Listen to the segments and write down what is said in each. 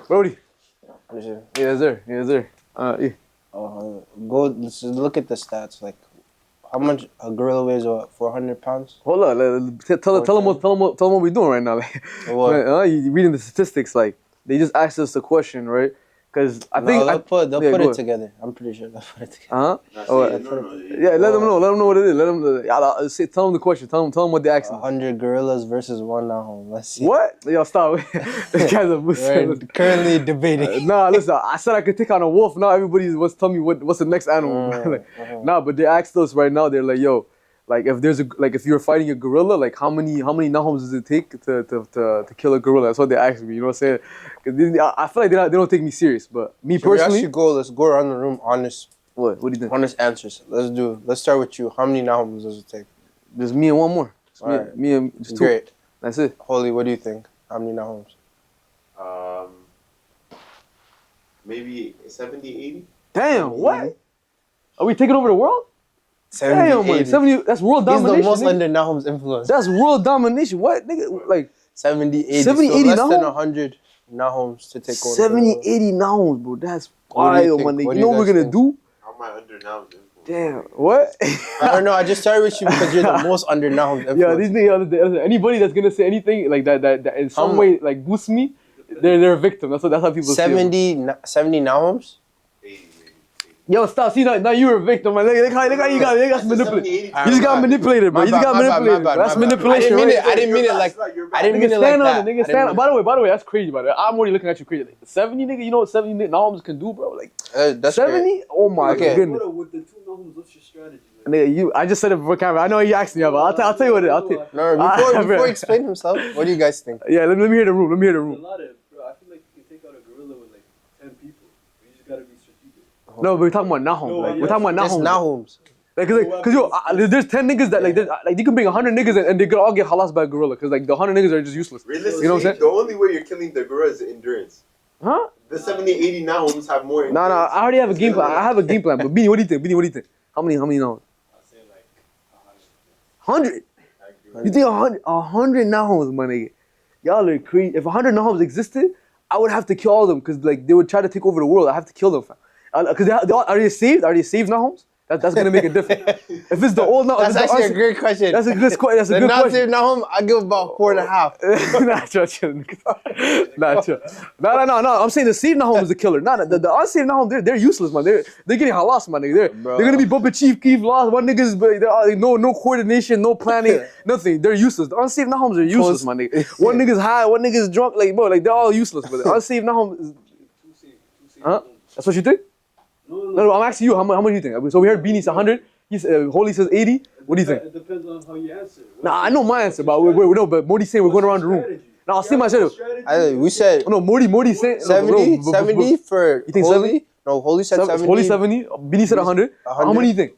Brody. What is it? Yes, sir. Yes, sir. Yeah. Go. Let's just look at the stats. Like, how much a gorilla weighs? What, 400 pounds? Hold on. Tell them what we're doing right now. Like, What? you reading the statistics? Like, they just asked us a question, right? Because I think they'll put it together. I'm pretty sure they'll put it together. Yeah, let them know. Let them know what it is. Let them. Tell them the question. Tell them what they asked. 100 gorillas versus one Nahum. Let's see. What? Yo, stop. This guy's a We're currently debating. Nah, listen. I said I could take on a wolf. Now everybody wants to tell me what's the next animal. Nah, but they asked us right now. They're like, yo, like if you're fighting a gorilla, like how many Nahums does it take to kill a gorilla? That's what they asked me. You know what I'm saying? 'Cause I feel like they don't take me serious. But me personally, let's go around the room. Honest. What do you think? Honest answers. Let's start with you. How many Nahums does it take? Just me and one more. Me and just two. Great. That's it. Holy, what do you think? How many Nahums? Maybe 70, 80? Damn, what? Are we taking over the world? 70, Damn, man. 70, that's world domination. He's the most nigga. under Nahum's influence. That's world domination. What, nigga? Like 70, 80. 70, so 80 less than Nahum? 100 Nahums to take over. 70, 80 Nahums, bro. That's What do you wild, think? man. What You do know you what we're guys gonna think? do? How am I under now? Damn, what? I don't know. I just started with you because you're the most under Nahum's influence. Yeah, these niggas, anybody that's gonna say anything like that in some way like boosts me, they're a victim. That's how people 70 Nahums? 80 maybe. Yo, stop. See, now you're a victim, man. Look how you got manipulated. You just got manipulated, bro. You just got manipulated. That's manipulation, right? I didn't mean it like Stand on that. it, nigga. Stand on. By the way, that's crazy, by the way. I'm already looking at you crazy. Like, 70, nigga. You know what 70 Nahums can do, bro? Like That's 70? Oh my goodness. With the two Nahums, what's your strategy? Nigga, I just said it before camera. I know you asked me, but I'll tell you what it is. I'll tell you. No, before he explains himself, what do you guys think? Yeah, let me hear the room. Let me hear the A room. lot of, bro, I feel like you can take out a gorilla with like 10 people. You just gotta be strategic. No, but we're talking about Nahum. No, Like, yeah. we're talking about It's Nahum. Nahums. Cause yo, there's 10 niggas that like you can bring 100 niggas and they could all get halas by a gorilla. Cause like the 100 niggas are just useless. Realistically, You know what I'm saying? the only way you're killing the gorilla is endurance. Huh? The 70, 80 Nahums have more endurance. No, I already have a game plan. I have a game plan. But Beanie, what do you think? Beanie, what do you think? How many Nahums? I'll say like 100. You think 100 Nahums, my nigga? Y'all are crazy. If 100 Nahums existed, I would have to kill all of them because like they would try to take over the world. I have to kill them, fam. Because are they saved? Are they saved Nahums? That's gonna make a difference. If it's the old Nahum, That's actually a great question. That's a good question. That's a The good not question. saved Nahum, I give about 4.5. Not true. Not true. No. I'm saying the saved Nahum is the killer. The unsaved Nahum, they're useless, man. They're getting halas, man. They're gonna be Bubba Chief, Keef, lost. One niggas, but no coordination, no planning, nothing. They're useless. The unsaved Nahums are useless, man. One nigga's high, one nigga's drunk, like bro, like they're all useless. But the unsaved Nahum is, two saved huh? That's what you think? No, I'm asking you. How much do you think? So we heard Beanie's 100. Holy says 80. What do you think? It depends on how you answer. Nah, I know my answer, but but Morty's saying we're going around the room. Now I'll say my strategy. We said No, Morty said 70, 70 for You think Holy? 70? No, Holy said 70. Holy 70. Beanie said 100. How many do you think?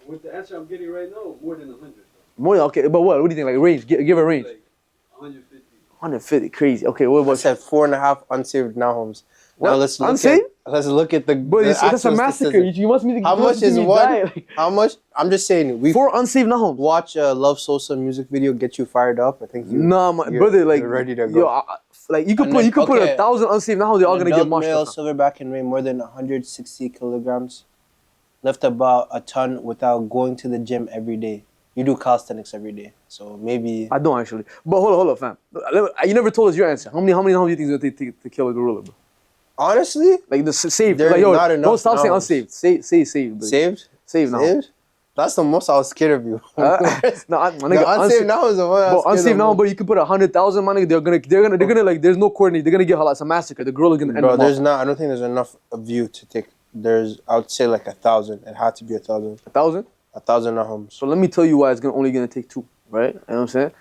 With the answer I'm getting right now, more than 100. More, okay, but what? What do you think? Like range? Give a range. Like 150. 150, crazy. Okay, what I was said 4.5 unsaved Nahums. Now What? let's look Unsaved? let's look at the. But that's a actual massacre. statistics. You must me. How much is one? How much? I'm just saying. We 4 unsaved Nahums. watch a Love Sosa music video get you fired up. I think you. Nah, my you're- brother, like you're ready to go. Yo, like you could And put then- put okay. 1,000 unsaved Nahums. They're all gonna get Adult mushed male up. silverback can weigh more than 160 kilograms. Lift about a ton without going to the gym every day. You do calisthenics every day, so maybe. I don't actually. But hold up, fam. You never told us your answer. How many Nahums do you think it's gonna take to kill a gorilla, bro? Honestly, Like the saved. There's Like, yo, not enough don't stop saying Nahums. unsaved. Say saved. Bro. saved. Saved Nahum. Saved. That's the most I was scared of you. No, The unsaved now is the one. I was Bro, scared unsaved of now, most. but you can put 100,000 man. They're gonna like. There's no coordinate. They're gonna get halal. It's a massacre. The gorilla's gonna end Bro, them there's off. not. I don't think there's enough of you to take. I would say like 1,000. It had to be 1,000. 1,000. 1,000 Nahums. So let me tell you why it's only gonna take 2. Right? You know what I'm saying?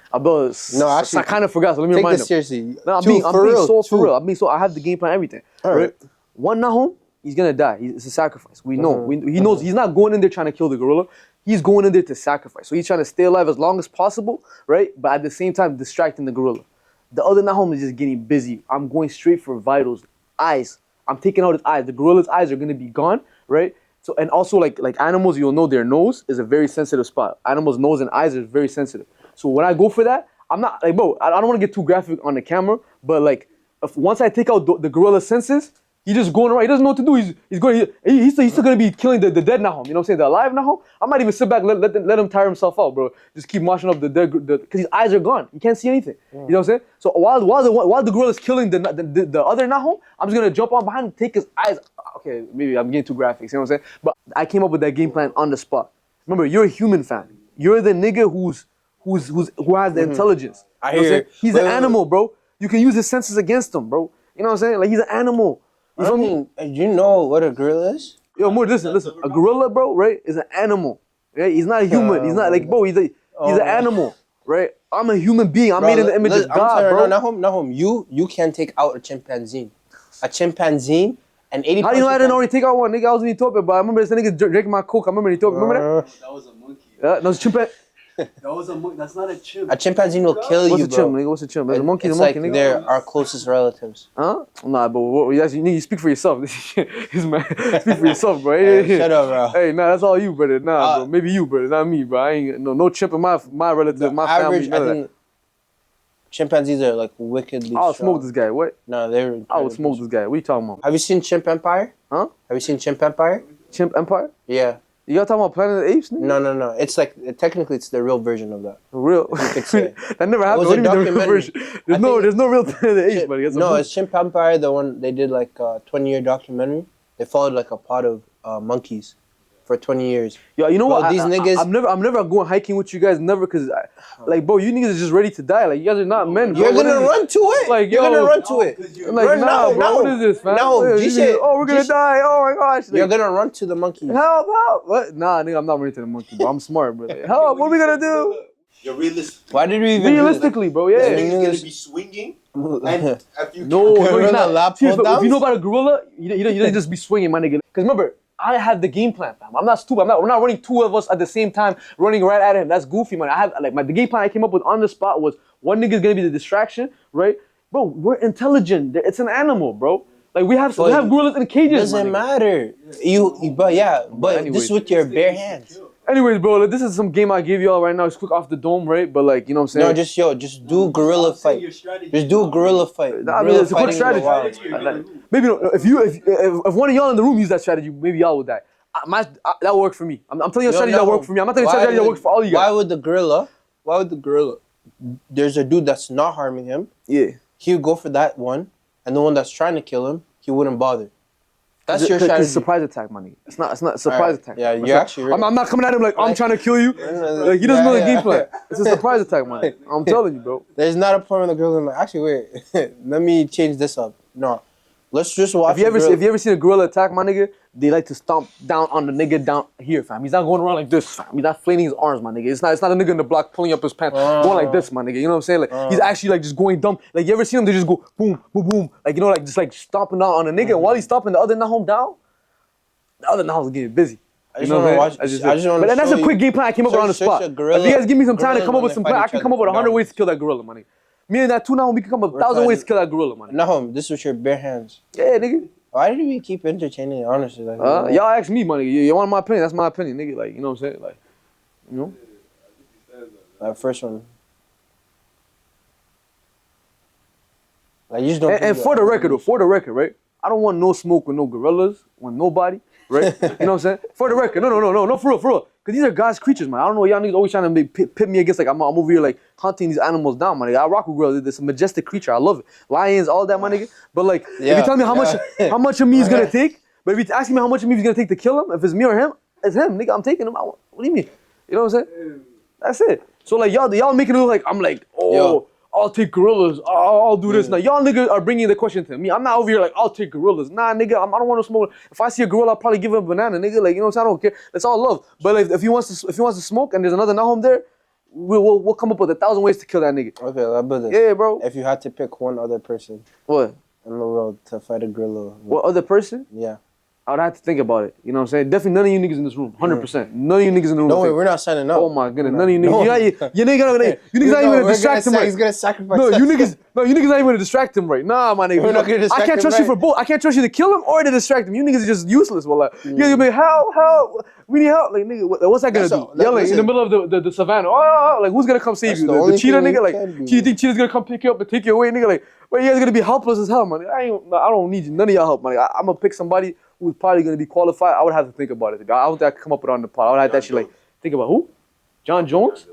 No, actually, I kind of forgot. So let me Take remind this them. seriously. No, I'm Two, being for real, so two. for real. I'm being so. I have the game plan, everything. All right. One Nahum, he's gonna die. It's a sacrifice. We know. Mm-hmm. He knows. He's not going in there trying to kill the gorilla. He's going in there to sacrifice. So he's trying to stay alive as long as possible, right? But at the same time, distracting the gorilla. The other Nahum is just getting busy. I'm going straight for vitals, eyes. I'm taking out his eyes. The gorilla's eyes are gonna be gone, right? So and also like animals, you'll know their nose is a very sensitive spot. Animals' nose and eyes are very sensitive. So when I go for that, I'm not like, bro, I don't want to get too graphic on the camera, but like once I take out the gorilla senses, he's just going around. He doesn't know what to do. He's still gonna be killing the dead Nahum. You know what I'm saying? The alive Nahum. I might even sit back, let him tire himself out, bro. Just keep marching up the dead, because his eyes are gone. He can't see anything. You know what I'm saying? So while the gorilla's killing the other Nahum, I'm just gonna jump on behind and take his eyes. Okay, maybe I'm getting too graphic. You know what I'm saying? But I came up with that game plan on the spot. Remember, you're a human, fam. You're the nigga who has the intelligence. I You know what I'm hear. saying? He's an animal, bro. You can use his senses against him, bro. You know what I'm saying? Like, he's an animal. You feel me? You know what a gorilla is? Yo, more listen. A gorilla, bro, right, is an animal. Right? He's not a human. He's not like, bro, he's an animal, right? I'm a human being. I'm made in the image of God, bro. Nahum, you can't take out a chimpanzee. A chimpanzee and 80. How do you know I didn't already take out one? Nigga, I was in Ethiopia, but I remember this nigga drinking my coke. I remember in Ethiopia. Remember that? That was a monkey. That was a chimpanzee. That was a monkey. That's not a chimp. A chimpanzee will kill What's you, a chimp, bro. nigga? What's a chimp? There's a monkey, It's a monkey, like nigga. they're our closest relatives. Huh? Nah, but you speak for yourself. He's man. Speak for yourself, bro. Hey, shut up, bro. Hey, nah, that's all you, brother. Nah, bro. Maybe you, brother. Not me, bro. I ain't no chimp in my relative, my Average, family. I think chimpanzees are like wickedly I'll strong. smoke this guy. What? No, they're. I would incredibly smoke this guy. What you talking about? Have you seen Chimp Empire? Huh? Have you seen Chimp Empire? Chimp Empire? Yeah. You got talking about Planet of the Apes? Nigga? No. It's like technically it's the real version of that. For real? could say. That never happened. was What a do you mean the real documentary. version? There's no real Planet of the Apes, buddy. No, it's Chimp Empire, the one they did like a 20-year documentary. They followed like a pod of monkeys for 20 years. Yo, you know Bro, what? these niggas- I'm never going hiking with you guys. Never, cause like, bro, you niggas are just ready to die. Like, you guys are not men. Bro. You're What gonna is it? run to it. Like, You're yo, gonna run to it. Like, Run nah, now, bro. now. What is this, man? No, What is G this? shit. Oh, we're gonna G- die. Oh my gosh. You're Like, gonna run to the monkeys. help! What? Nah, nigga, I'm not running to the monkey, bro. I'm smart, bro. Like, help! What are we gonna do? You're realistic. Why did we even Realistically, bro. That Yeah. nigga's gonna niggas- be swinging, do and that? if you No, he's Gorilla not. lap Serious, pull but if you know downs? about a gorilla, you don't just be swinging, my nigga. Because remember, I have the game plan, fam. I'm not stupid. We're not running two of us at the same time, running right at him. That's goofy, man. I have the game plan I came up with on the spot was one nigga's gonna be the distraction, right? Bro, we're intelligent. It's an animal, bro. Like we have gorillas in cages. Doesn't my nigga. matter. But anyways. this with your bare hands. Anyways, bro, like, this is some game I gave y'all right now. It's quick off the dome, right? But like, you know what I'm saying? No, just do gorilla fight. Just do a gorilla fight. Nah, I mean, Gorilla it's a quick fighting in the strategy. wild. Maybe no, if one of y'all in the room use that strategy, maybe y'all would die. That worked for me. I'm telling you a strategy that worked for me. I'm not telling you a strategy that worked for all you guys. Why would the gorilla? There's a dude that's not harming him. Yeah. He would go for that one, and the one that's trying to kill him, he wouldn't bother. That's your It's a strategy. surprise attack, money. It's not a surprise Alright. attack. Yeah, It's you're not- actually right. I'm not coming at him like I'm trying to kill you. Like he doesn't know the game plan. It's a surprise attack, money. I'm telling you, bro. There's not a point when the gorilla like, actually, wait, let me change this up. No, let's just watch. If you ever seen a gorilla attack, my nigga, they like to stomp down on the nigga down here, fam. He's not going around like this, fam. He's not flailing his arms, my nigga. It's not a nigga in the block pulling up his pants, going like this, my nigga. You know what I'm saying? Like he's actually like just going dumb. Like you ever seen him? They just go boom, boom, boom. Like you know, like just like stomping down on the nigga. And while he's stomping, the other Nahum down. The other Nahum's getting busy. I just want to watch. I just want to. But that's a quick game plan I came up with on the spot. If you guys give me some time to come up with some plan, I can come up with 100 ways to kill that gorilla, money. Me and that two Nahum, we can come up with 1,000 ways to kill that gorilla, money. No, this was your bare hands. Yeah, nigga. Why did we keep entertaining it, honestly? Like, Y'all ask me, money. You want my opinion? That's my opinion, nigga. Like, you know what I'm saying? Like, you know? that first one. Like, you just don't. And for the record, right? I don't want no smoke with no gorillas, with nobody, right? You know what I'm saying? For the record, no, for real. Because these are God's creatures, man. I don't know, y'all niggas always trying to pit me against, like, I'm over here, like, hunting these animals down, my nigga. I rock with gorillas. It's a majestic creature. I love it. Lions, all that, my nigga. But, like, if you tell me how much of me is going to take, but if you ask me how much of me is going to take to kill him, if it's me or him, it's him, nigga. I'm taking him. What do you mean? You know what I'm saying? That's it. So, like, y'all making it look like I'm like, I'll take gorillas. I'll do this. Now, y'all niggas are bringing the question to me. I'm not over here like, I'll take gorillas. Nah, nigga, I don't want to smoke. If I see a gorilla, I'll probably give him a banana, nigga. Like, you know what I'm saying? I don't care. It's all love. But like, if he wants to smoke and there's another Nahum there, we'll come up with 1,000 ways to kill that nigga. Okay, let's do this. Yeah, bro. If you had to pick one other person What? in the world to fight a gorilla, What other person? yeah. I would have to think about it. You know what I'm saying? Definitely none of you niggas in this room. 100%. None of you niggas in the room. No would way, think- we're not signing up. Oh my goodness. None of you No. niggas. You niggas not even gonna distract him right. He's gonna sacrifice No, us. you niggas not even gonna distract him right. Nah, my nigga. We're not gonna distract I can't him trust you right. for both. I can't trust you to kill him or to distract him. You niggas are just useless. Well, you're gonna be help. We need help. Like nigga, what's that gonna That's do? all- that- Yelling in the listen. middle of the savannah. Oh, like who's gonna come save That's you? the The only cheetah thing nigga? we Like, can do, you think cheetah's gonna come pick you up and take you away, nigga? Like, well, you guys gonna be helpless as hell, man. I don't need you. None of y'all help, man. I'm gonna pick somebody who's probably gonna be qualified. I would have to think about it. I don't think I could come up with it on the pod. I would have to actually like think about who? John Jones?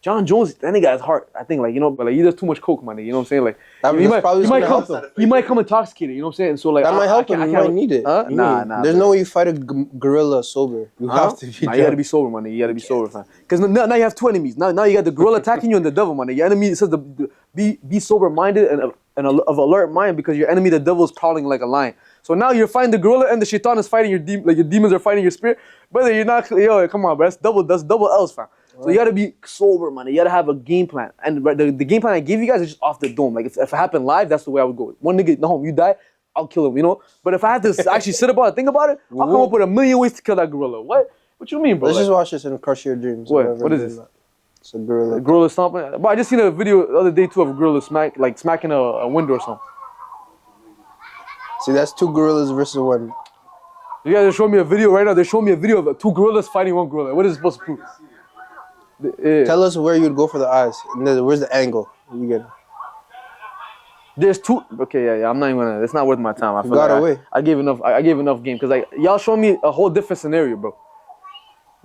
John Jones, that nigga has heart. I think, like, you know, but like he does too much coke, my nigga. You know what I'm saying? Like, That's he might probably come, gonna help him. he might come intoxicated. You know what I'm saying? So like, That might help I him. You can't- might need it. Huh? You Nah. There's no way you fight a gorilla sober. You have to be. Nah, you gotta be sober, my nigga. You gotta be sober, fam. Because now you have two enemies. Now you got the gorilla attacking you and the devil, my nigga. Your enemy says be sober minded and of alert mind because your enemy, the devil, is prowling like a lion. So now you're fighting the gorilla and the shaitan is fighting your like your demons are fighting your spirit. Brother, you're not. Yo, come on, bro. That's double L's, fam. So you gotta be sober, man. You gotta have a game plan. And the game plan I gave you guys is just off the dome. Like if it happened live, that's the way I would go. One nigga, no, you die, I'll kill him, you know? But if I had to actually sit about it, think about it, I'll come up with a million ways to kill that gorilla. What you mean, bro? Let's Like, just watch this and crush your dreams. What? Whatever What is it this? It's a gorilla. a gorilla stomping? But I just seen a video the other day too of a gorilla smacking a window or something. See, that's two gorillas versus one. You guys are showing me a video right now. They're showing me a video of two gorillas fighting one gorilla. What is it supposed to prove? Yeah. Tell us where you'd go for the eyes. And then where's the angle? You get it. There's two. Okay, yeah. I'm not even gonna. It's not worth my time. I feel got like away. I gave enough. I gave enough game because like y'all showing me a whole different scenario, bro.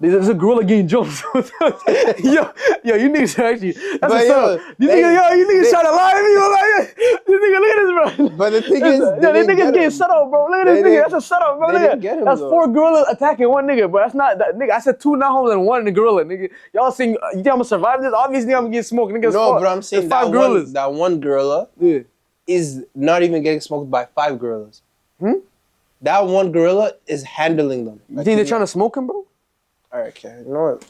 There's a gorilla getting jumped. yo, you niggas are actually. That's But a setup. You niggas trying to lie to me, bro. Like, this nigga, look at this, bro. But the thing is, yeah, this nigga's getting set up, bro. Look at this They nigga. didn't- That's a setup, bro. they Look didn't at get him, that's though. 4 gorillas attacking one nigga, bro. That's not that nigga. I said 2 Nahums and 1 gorilla, nigga. Y'all saying you think I'm gonna survive this? Obviously, I'm gonna get smoked. Nigga, No, but I'm saying there's 5 gorillas. that one gorilla Yeah. is not even getting smoked by 5 gorillas. That one gorilla is handling them. You think they're trying to smoke him, bro? Alright, okay. You know what?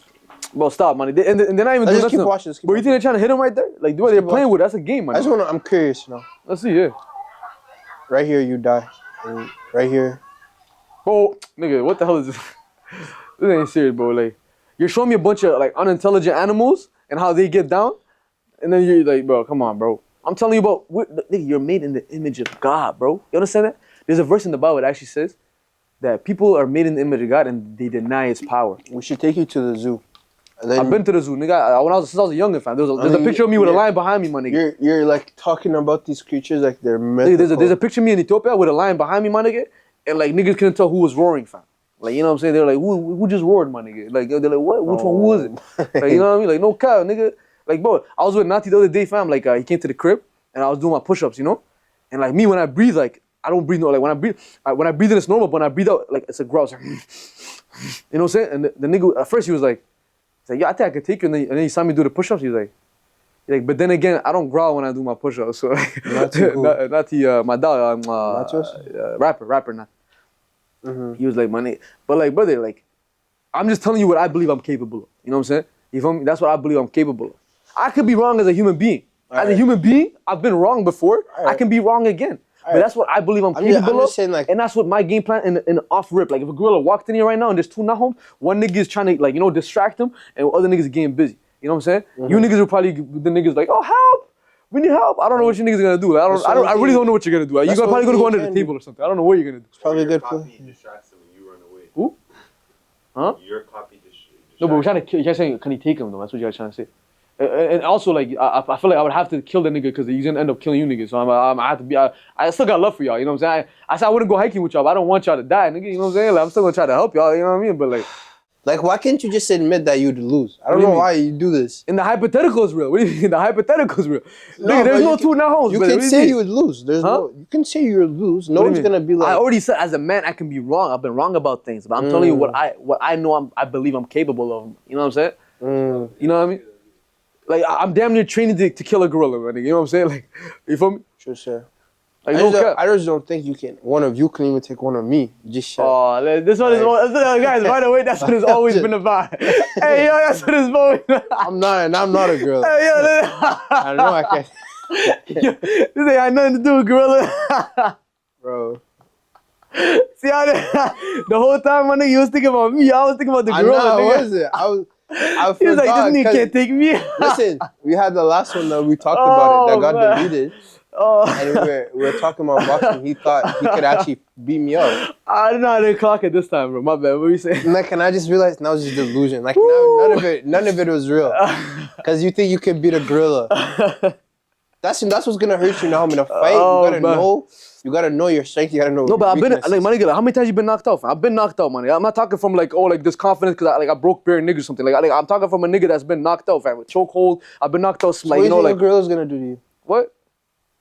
Bro, stop, man. And they're not even Let's doing just nothing. keep watching. Let's keep Bro, you think they're trying to hit him right there? Like, the way they're keep playing with it, that's a game, man. I just wanna. I'm curious, you know. Let's see, yeah. Right here, you die. And right here. Bro, nigga, what the hell is this? This ain't serious, bro. Like, you're showing me a bunch of, like, unintelligent animals and how they get down. And then you're like, bro, come on, bro. I'm telling you about, nigga, you're made in the image of God, bro. You understand that? There's a verse in the Bible that actually says that people are made in the image of God and they deny His power. We should take you to the zoo. And then I've been to the zoo, nigga. Since I was a younger fan. There's a mean, picture of me with a yeah. lion behind me, my nigga. You're like talking about these creatures like they're Nigga, mythical. there's a picture of me in Ethiopia with a lion behind me, my nigga. And like niggas couldn't tell who was roaring, fam. Like, you know what I'm saying? They're like, who just roared, my nigga? Like, they're like, what? Which one? Who was it? Like, you know what I mean? Like, no cow, nigga. Like, bro, I was with Nati the other day, fam. Like, he came to the crib and I was doing my push-ups, you know? And like me, when I breathe, like, I don't breathe, no, like when I breathe in, it's normal, but when I breathe out, like, it's a growl. It's like, you know what I'm saying? And the nigga, at first he was like, yeah, I think I could take you. And then he saw me do the push-ups. He was like, but then again, I don't growl when I do my push-ups. So, my dog, rapper, not. He was like, my nigga. But like, brother, like, I'm just telling you what I believe I'm capable of. You know what I'm saying? You feel me? That's what I believe I'm capable of. I could be wrong as a human being. As a human being, I've been wrong before. I can be wrong again. But that's what I believe I'm capable of. Saying, like, and that's what my game plan in off rip. Like if a gorilla walked in here right now and there's 2 Nahum, one nigga is trying to like, you know, distract him and other niggas are getting busy. You know what I'm saying? You niggas are probably the niggas like, oh help! We need help. I don't know what you niggas are gonna do. I really don't know what you're gonna do. You're probably gonna go under the table or something. I don't know what you're gonna do. It's probably a good copy plan. distracts him and you run away. Who? Huh? Your copy distracts No, but we're trying to kill. You're saying, can he take him though? That's what you guys trying to say. And also, like, I feel like I would have to kill that nigga because he's gonna end up killing you niggas. So I have to be. I still got love for y'all. You know what I'm saying? I said I wouldn't go hiking with y'all, but I don't want y'all to die, nigga. You know what I'm saying? Like, I'm still gonna try to help y'all. You know what I mean? But like, why can't you just admit that you'd lose? I don't What do you know mean? why you do this. in the hypothetical is real. What do you mean? The hypothetical is real. No, Nigga, there's but no you 2 Nahums. You brother. can What do say mean? you would lose. There's Huh? no. You can say you would lose. No What do one's you mean? gonna be like. I already said as a man I can be wrong. I've been wrong about things, but I'm telling you what I know I believe I'm capable of. You know what I'm saying? You know what I mean? Like I'm damn near training to kill a gorilla, man. You know what I'm saying? Like, you feel me? Sure, sir. Like, no cap. I just don't think you can. One of you can even take one of me. Just shut. Oh, this one is guys. By the way, that's what it's always been about. Hey, yo, that's what it's always. I'm not a girl. Hey, yo, I know I can't. yo, this ain't got nothing to do with gorilla. Bro. See how the whole time, my nigga, you was thinking about me. I was thinking about the I know, gorilla. I nigga. wasn't. I He was like, forgot. this nigga 'cause- can't take me. Listen, we had the last one that we talked about it that got man. deleted. Oh, And we're talking about boxing. He thought he could actually beat me up. I didn't know how to clock it this time, bro. My bad. What were you saying? Like, and I just realized that was just delusion. Like, Woo. none of it was real. Cause you think you can beat a gorilla. That's what's gonna hurt you now. I'm in a fight. Oh, You gotta know your strength. You gotta know. No, but I've been weaknesses. like, my nigga, like, how many times you been knocked out? Fam? I've been knocked out, man. I'm not talking from like, oh, like this confidence because I broke bare niggas or something. Like I'm talking from a nigga that's been knocked out, fam, with chokehold. I've been knocked out, So like what you know, think like a gorilla's gonna do to you? what?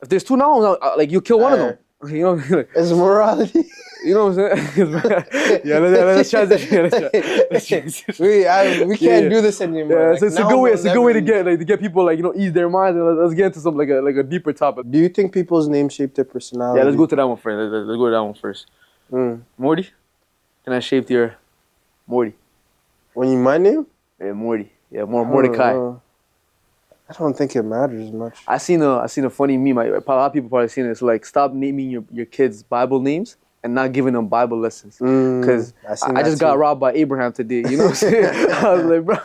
If there's two now, like you kill one of them. You know, like, It's morality. you know what I'm saying? Yeah, let's transition. Let's transition. We can't do this anymore. Yeah, Like, so it's a now good way. we'll It's a good way to never- get people like ease their minds and let's get into some like a deeper topic. Do you think people's names shape their personality? Yeah, let's go to that one first. Let's go to that one first. Morty, can I shape your Morty? When you my name? Yeah, Morty. Yeah, Mordecai. I don't think it matters much. I seen a funny meme. A lot of people probably seen it. It's like stop naming your kids Bible names and not giving them Bible lessons. Because I just got robbed by Abraham today. You know what I'm saying? I was like, bro,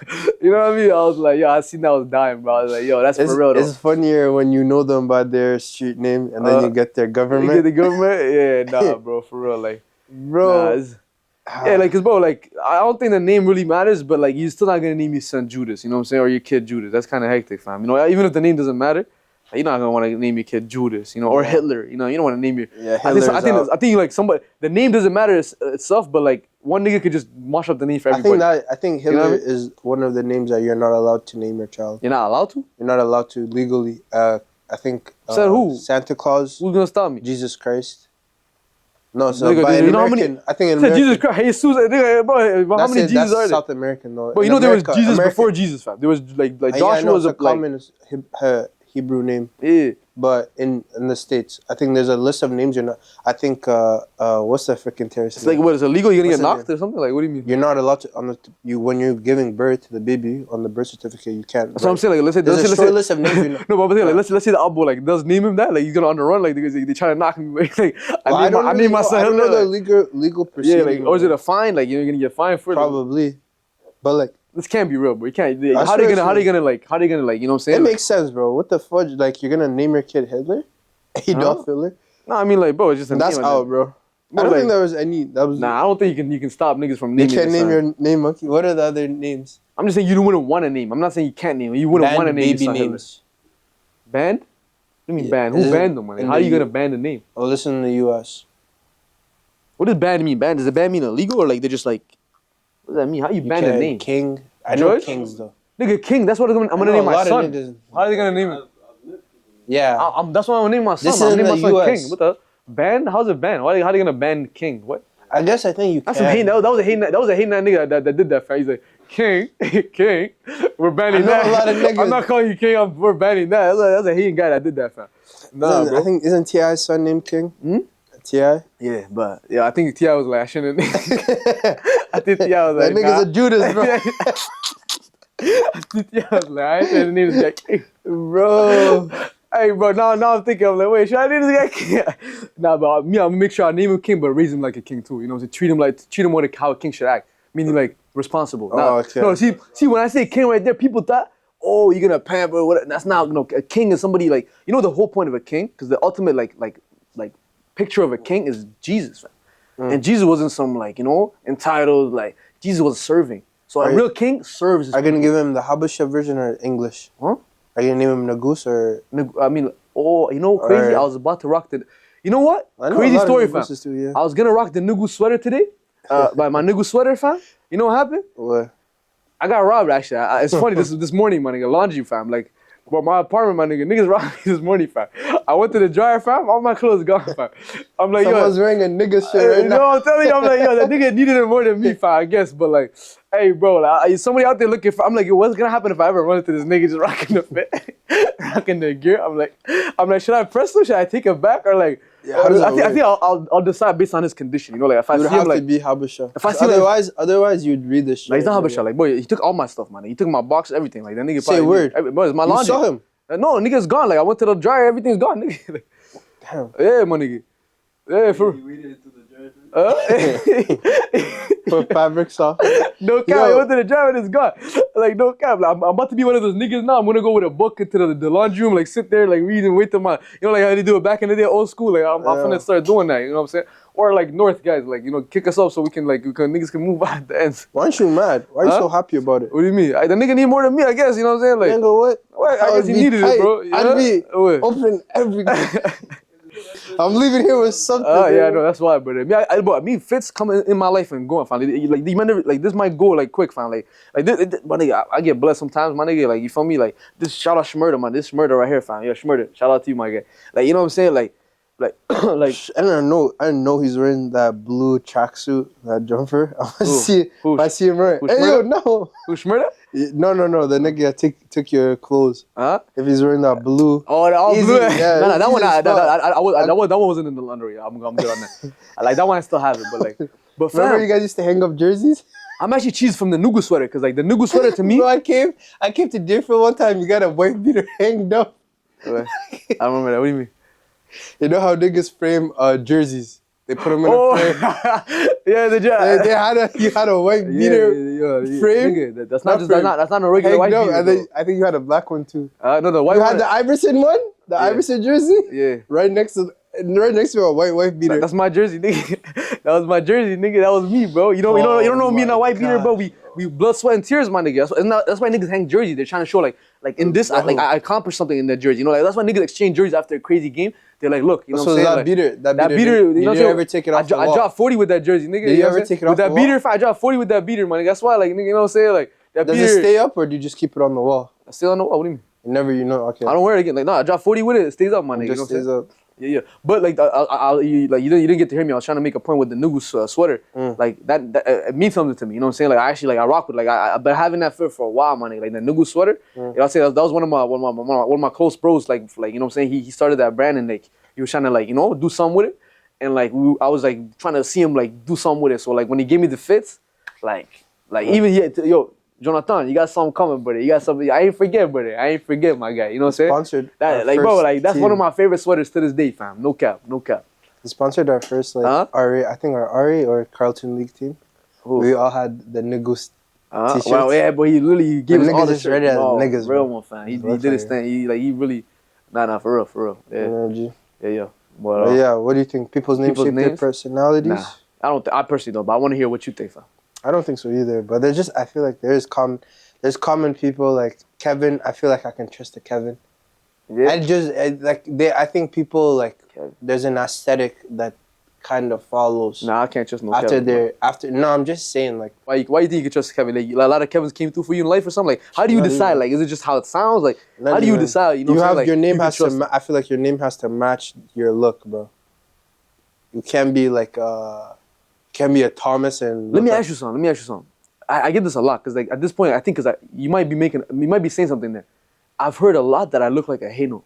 you know what I mean? I was like, yo, I seen that I was dying, bro. I was like, yo, that's for real though. It's funnier when you know them by their street name and then you get their government. You get the government? Yeah, nah, bro, for real. Like, Bro. nah, yeah, like, cause bro, like, I don't think the name really matters, but like, you're still not gonna name your son Judas, you know what I'm saying, or your kid Judas. That's kind of hectic, fam. You know, even if the name doesn't matter, like, you're not gonna want to name your kid Judas, you know, or Hitler. You know, you don't want to name your. Yeah, I think like somebody, the name doesn't matter itself, but like one nigga could just mash up the name for everybody. I think Hitler You know what I mean? is one of the names that you're not allowed to name your child. You're not allowed to. You're not allowed to legally. I think. Said who? Santa Claus. Who's gonna stop me? Jesus Christ. No, so Nigga, by you an know how many- American, I think in Said American. Jesus Christ, Jesus, nigga, bro, how many Jesus that's are there? South American though. But you In know there was America- Jesus American- before Jesus, fam. There was like Yeah, I Joshua know was it's a a common Hebrew name. yeah. But in the States, I think there's a list of names you're not. I think what's the freaking terrorist? It's like what is illegal? You're gonna What's get the knocked or something? Like what do you mean? You're not allowed to when you're giving birth to the baby on the birth certificate. You can't. That's what I'm saying. Like let's say There's a short list of names. You're not, no, but I'm saying, like, let's say the Abu like does name him that, like he's gonna underrun, like because they try to knock him. Like I name my son. I don't know the like, legal yeah, proceeding. like or is it a fine? Like you're gonna get fined for it? Probably, but like This can't be real, bro. You can't. I How they swear gonna it's you know what I'm saying? it makes sense, bro. What the fudge? Like you're gonna name your kid Hitler? Adolf Hitler? No, I mean like, bro, it's just a That's name. out, bro. Bro, I don't like- think there was any. That was. Nah, I don't think you can stop niggas from You naming. can't their name son. your name monkey. What are the other names? I'm just saying you wouldn't want to name. I'm not saying you can't name. You wouldn't want to Banned name your baby son Hitler. names. Banned? What do you mean Yeah. banned? Who Is it banned them, man? in How are the you gonna U- ban the name? Oh, listen in the U.S. What does banned mean? Banned? Does the ban mean illegal or like they're just like? What does that mean? How you ban the can't- name? King. I know George? kings though. Nigga, King. That's what I'm I gonna know name a my lot of son. niggas- How are they gonna name it? Yeah. That's what I'm gonna name my son. This I'm is gonna name in my the son US. King. What the banned? How's it banned? How are they gonna ban King? What? I guess I think you That's can. some hate. That was a hate. That was a hate nigga that did that. Fam. He's like King, King. We're banning I know that. a lot of niggas- I'm not calling you King. We're banning that. That's a hating guy that did that, fam. Nah, I bro. think isn't T.I.'s son named King? Hmm? T.I. Yeah, but yeah, I think T.I. was like I shouldn't. I think T.I. was like That nigga's a Judas, bro. I think T.I. was like I shouldn't name this guy King. Bro. Hey, bro, now I'm thinking, I'm like, wait, should I name this guy King? Nah, but me, I'm gonna make sure I name him King, but raise him like a king too. You know, to treat him like how a king should act, meaning like responsible. Oh, okay. No, see, when I say king right there, people thought, oh, you're gonna pamper. What? That's not, a king is somebody like, you know, the whole point of a king, because the ultimate like picture of a king is Jesus, man. And Jesus wasn't some entitled, like Jesus was serving. So a real king serves. His Are you gonna give him the Habesha version or English? Huh? Are you gonna name him Nagus or? I mean, crazy. I was about to rock the. You know what? I know Crazy a lot of story, fam. Naguses too, yeah. I was gonna rock the Nugu sweater today. By my Nugu sweater, fam. You know what happened? What? I got robbed actually. It's funny. This morning, my nigga, laundry, fam. Like, bro, my apartment, my nigga, niggas robbed me this morning, fam. I went to the dryer, fam. All my clothes gone, fam. I'm like, Someone's wearing a nigga shirt right you now. know what I'm telling you? I'm like, yo, that nigga needed it more than me, fam, I guess. But like, hey, bro, like, somebody out there looking for, I'm like, yo, what's gonna happen if I ever run into this nigga just rocking the fit, rocking the gear? I'm like, should I press him? Should I take it back? Or like, Yeah, how does that I think I'll decide based on his condition. You know, like if I You see would him have like, to be Habesha. If I see him Otherwise you'd read this shit. like he's not Habesha, like boy, he took all my stuff, man. He took my box, everything. Like that nigga. Say probably, word. Bro, it's my You laundry. saw him. No, nigga's gone. Like I went to the dryer, everything's gone, nigga. Like, Damn. yeah, my nigga. Yeah, for. You waited until the dryer finished? Put fabric soft. No cap, Yo. I went to the gym and it's gone. Like, no cap. Like, I'm about to be one of those niggas now. I'm gonna go with a book into the laundry room, like sit there, like read and wait till my, you know, like how they do it back in the day, old school. Like, I'm finna start doing that, you know what I'm saying? Or like North guys, like, you know, kick us off so we can, like, niggas can move out at the ends. Why aren't you mad? Why are you so happy about it? What do you mean? The nigga need more than me, I guess, you know what I'm saying? Like, Nigga, what? I guess he needed it, bro. I'd be What? open every. I'm leaving here with something. Yeah, no, that's why, brother. Me, fits come in my life and going, fam. Like, you might never, like, this might go, like, quick, fam. Like this, my nigga, I get blessed sometimes, my nigga. Like, you feel me? Like, this, shout out Shmurda, man. This Shmurda right here, fam. Yeah, Shmurda. Shout out to you, my guy. Like, you know what I'm saying? Like, like, I didn't know he's wearing that blue tracksuit, that jumper. I see him right. Hey, yo, no. Who, Shmurda? No. The nigga took your clothes. Huh? If he's wearing that blue. Oh, the all Easy, blue. yeah, No, that one, easy that one wasn't in the laundry. I'm good on that. Like, that one I still have it, but like, but Remember fam, you guys used to hang up jerseys? I'm actually cheesed from the Nugu sweater, cause like the Nugu sweater to me. Bro, I came to Deerfield one time. You got a white beater hanged up. I remember that. What do you mean? You know how niggas frame jerseys? They put them in a frame. Yeah, You had a white beater frame. Nigga, that's not a regular white hanged up, beater. and then I think you had a black one too. No, the white You one. had the Iverson one, Iverson jersey. Yeah. Right next to a white beater. That's my jersey, nigga. That was my jersey, nigga. That was me, bro. You don't know me in a white beater, bro. We blood, sweat, and tears, my nigga. That's why niggas hang jerseys. They're trying to show like in this, I accomplished something in that jersey. You know, like that's why niggas exchange jerseys after a crazy game. They're like, look, you know what I'm saying? That beater. You know what I'm saying? Ever take it off the I wall? dropped 40 with that jersey, nigga. Did you ever take it off with that the beater? wall? I dropped 40 with that beater, my nigga. That's why, like, nigga, you know what I'm saying? Like that Does beater. it stay up or do you just keep it on the wall? I still don't know. What do you mean? Never, okay. I don't wear it again. Like, no, I dropped 40 with it. It stays up, my nigga. It You know just what I'm stays saying? up. Yeah. But like, you didn't get to hear me. I was trying to make a point with the Nugu sweater. Like that it means something to me. You know what I'm saying? Like I rock with. Like I've been having that for a while, my nigga. Like the Nugu sweater. You know what I'm saying? That was one of my close bros. Like you know what I'm saying? He started that brand and like he was trying to like do something with it. And like I was like trying to see him like do something with it. So like when he gave me the fits, like even yo. Jonathan, you got something coming, brother. You got something. I ain't forget, brother. I ain't forget, my guy. You know what I'm saying? Sponsored. Like, bro, like that's one of my favorite sweaters to this day, fam. No cap. He sponsored our first RA, I think our RA or Carlton League team. Who? We all had the Nugus t-shirts. Well, yeah, but he literally gave us all the just read it as niggas, real bro. one, fam. He did his thing. He really, nah, for real. Yeah, Energy. yeah. But yeah, what do you think? People's names shape their personalities? Nah, I personally don't. But I want to hear what you think, fam. I don't think so either. But I feel like there's common people like Kevin. I feel like I can trust a Kevin. Yeah. I think people like there's an aesthetic that kind of follows. Nah, I can't trust no after Kevin. No, I'm just saying like. Why you think you can trust Kevin? Like a lot of Kevins came through for you in life or something. Like how do you decide? Like is it just how it sounds? Like how do you decide? You know, you have like, your name you has to. I feel like your name has to match your look, bro. You can't be like can be a Thomas and. Let me ask you something. I get this a lot because like at this point I think because you might be saying something there. I've heard a lot that I look like a Hanok.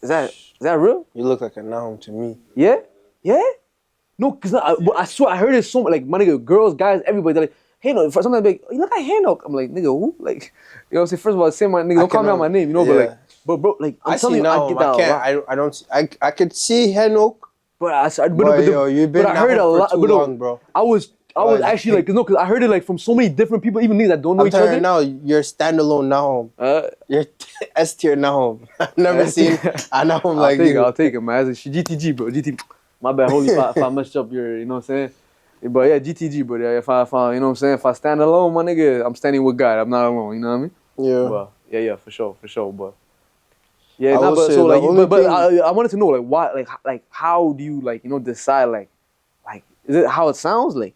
Is that real? You look like a Nahum to me. Yeah. No, because I swear I heard it so much. Like my nigga, girls, guys, everybody. They're like Hanok. Sometimes like you look like Hanok. I'm like nigga, who? Like you know what I'm saying? First of all, say my nigga. Don't call me out my name. You know, but bro, like I'm telling you, I get that a lot. I don't. I could see Hanok. But you've been I heard a lot, for too long, bro. I was actually like, because I heard it like from so many different people, even niggas that don't know each other. Right now, you're standalone Nahum. You're S tier Nahum. I've never seen a Nahum like you. I'll take it, man. It's GTG, bro. GTG. My bad, holy if I messed up your, you know what I'm saying? But yeah, GTG, bro. If I, you know what I'm saying? If I stand alone, my nigga, I'm standing with God. I'm not alone, you know what I mean? Yeah. But, yeah, for sure, but. Yeah, I wanted to know, like, why, like, how do you, like, you know, decide, like, is it how it sounds, like,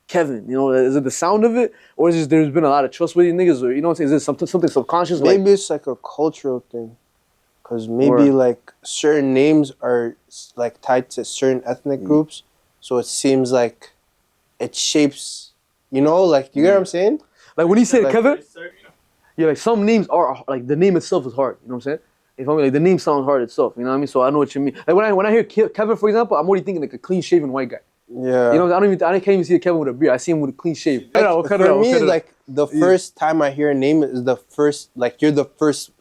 Kevin, you know, is it the sound of it, or is it there's been a lot of trustworthy niggas, or you know what I'm saying? Is it something subconscious? Maybe it's like a cultural thing, because maybe like certain names are like tied to certain ethnic groups, so it seems like it shapes, you know, like you get what I'm saying? Like when he said like, Kevin, yeah, like some names are like the name itself is hard. You know what I'm saying? If I mean, like the name sounds hard itself. You know what I mean? So I know what you mean. Like when I hear Kevin, for example, I'm already thinking like a clean shaven white guy. Yeah. You know, I can't even see a Kevin with a beard. I see him with a clean shave. For me, like the first time I hear a name is the first, like you're the first.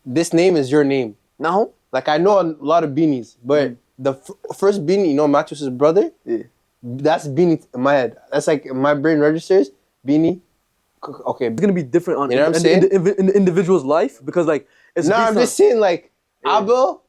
This name is your name. No. Like I know a lot of beanies, but the first Beanie, you know, Matthew's brother. Yeah. That's Beanie in my head. That's like my brain registers Beanie. Okay. It's gonna be different on You know what I'm saying? in the individual's life because like it's No, based I'm on- just saying like Abel.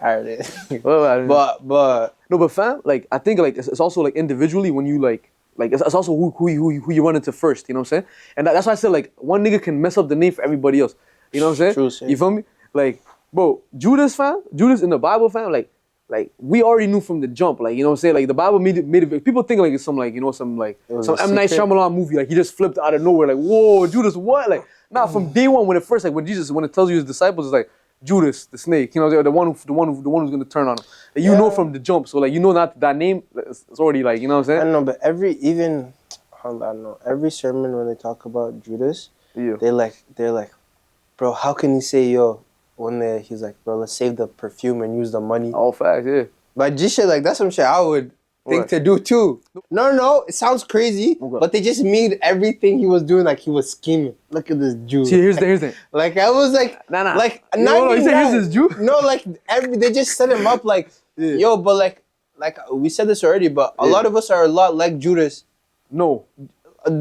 Alright. Well, I don't know. But No, but fam, like I think like it's also like individually when you like it's also who you run into first. You know what I'm saying? And that's why I said like one nigga can mess up the name for everybody else. You know what I'm saying? True, sir. You feel me? Like, bro, Judas in the Bible fam, like we already knew from the jump. Like, you know what I'm saying? Like the Bible made it. People think like it's some like you know some like was some a M Night secret. Shyamalan movie. Like he just flipped out of nowhere. Like whoa, Judas what? Like nah, from day one when it tells you his disciples, it's like. Judas, the snake, you know, the one who's gonna turn on him. Like, you know from the jump, so like you know that name, it's already like you know what I'm I saying. don't know, but I don't know, every sermon when they talk about Judas, Yeah. they're like, bro, how can he say he's like, bro, let's save the perfume and use the money. All facts, yeah. But just shit like that's some shit I would think What? to do too. No, it sounds crazy, Okay. but they just made everything he was doing like he was scheming. Look at this Jew. See, here's the thing. Like I was like, Nah. like No, not you even said here's that. this Jew? No, like they just set him up like, Yeah. yo, but like we said this already, but a Yeah. lot of us are a lot like Judas. No,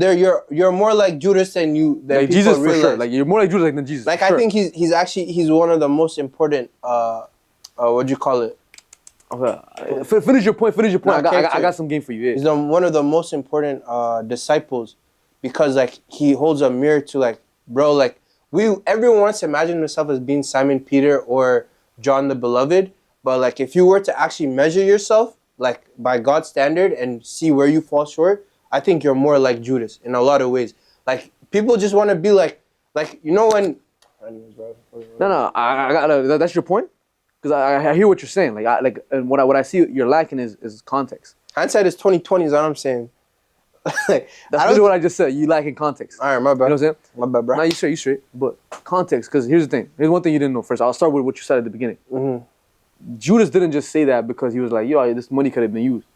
You're more like Judas than like people Jesus for realize. sure. Like you're more like Judas than Jesus. Like for I sure. think he's one of the most important what'd you call it? Okay. Finish your point. No, I character. got some game for you. He's Yeah. one of the most important disciples because like he holds a mirror to like, bro, like everyone wants to imagine himself as being Simon Peter or John the Beloved, but like if you were to actually measure yourself like by God's standard and see where you fall short, I think you're more like Judas in a lot of ways. Like people just want to be like you know when. Anyways, bro. No. I got that's your point. Because I hear what you're saying. Like and what I see you're lacking is context. Hindsight is 20/20 is what I'm saying. Like, That's I really don't- what I just said. You lacking context. All right, my bad. You know what I'm saying? My bad, bro. Nah, you straight. But context, because here's the thing. Here's one thing you didn't know first. I'll start with what you said at the beginning. Mm-hmm. Judas didn't just say that because he was like, yo, this money could have been used.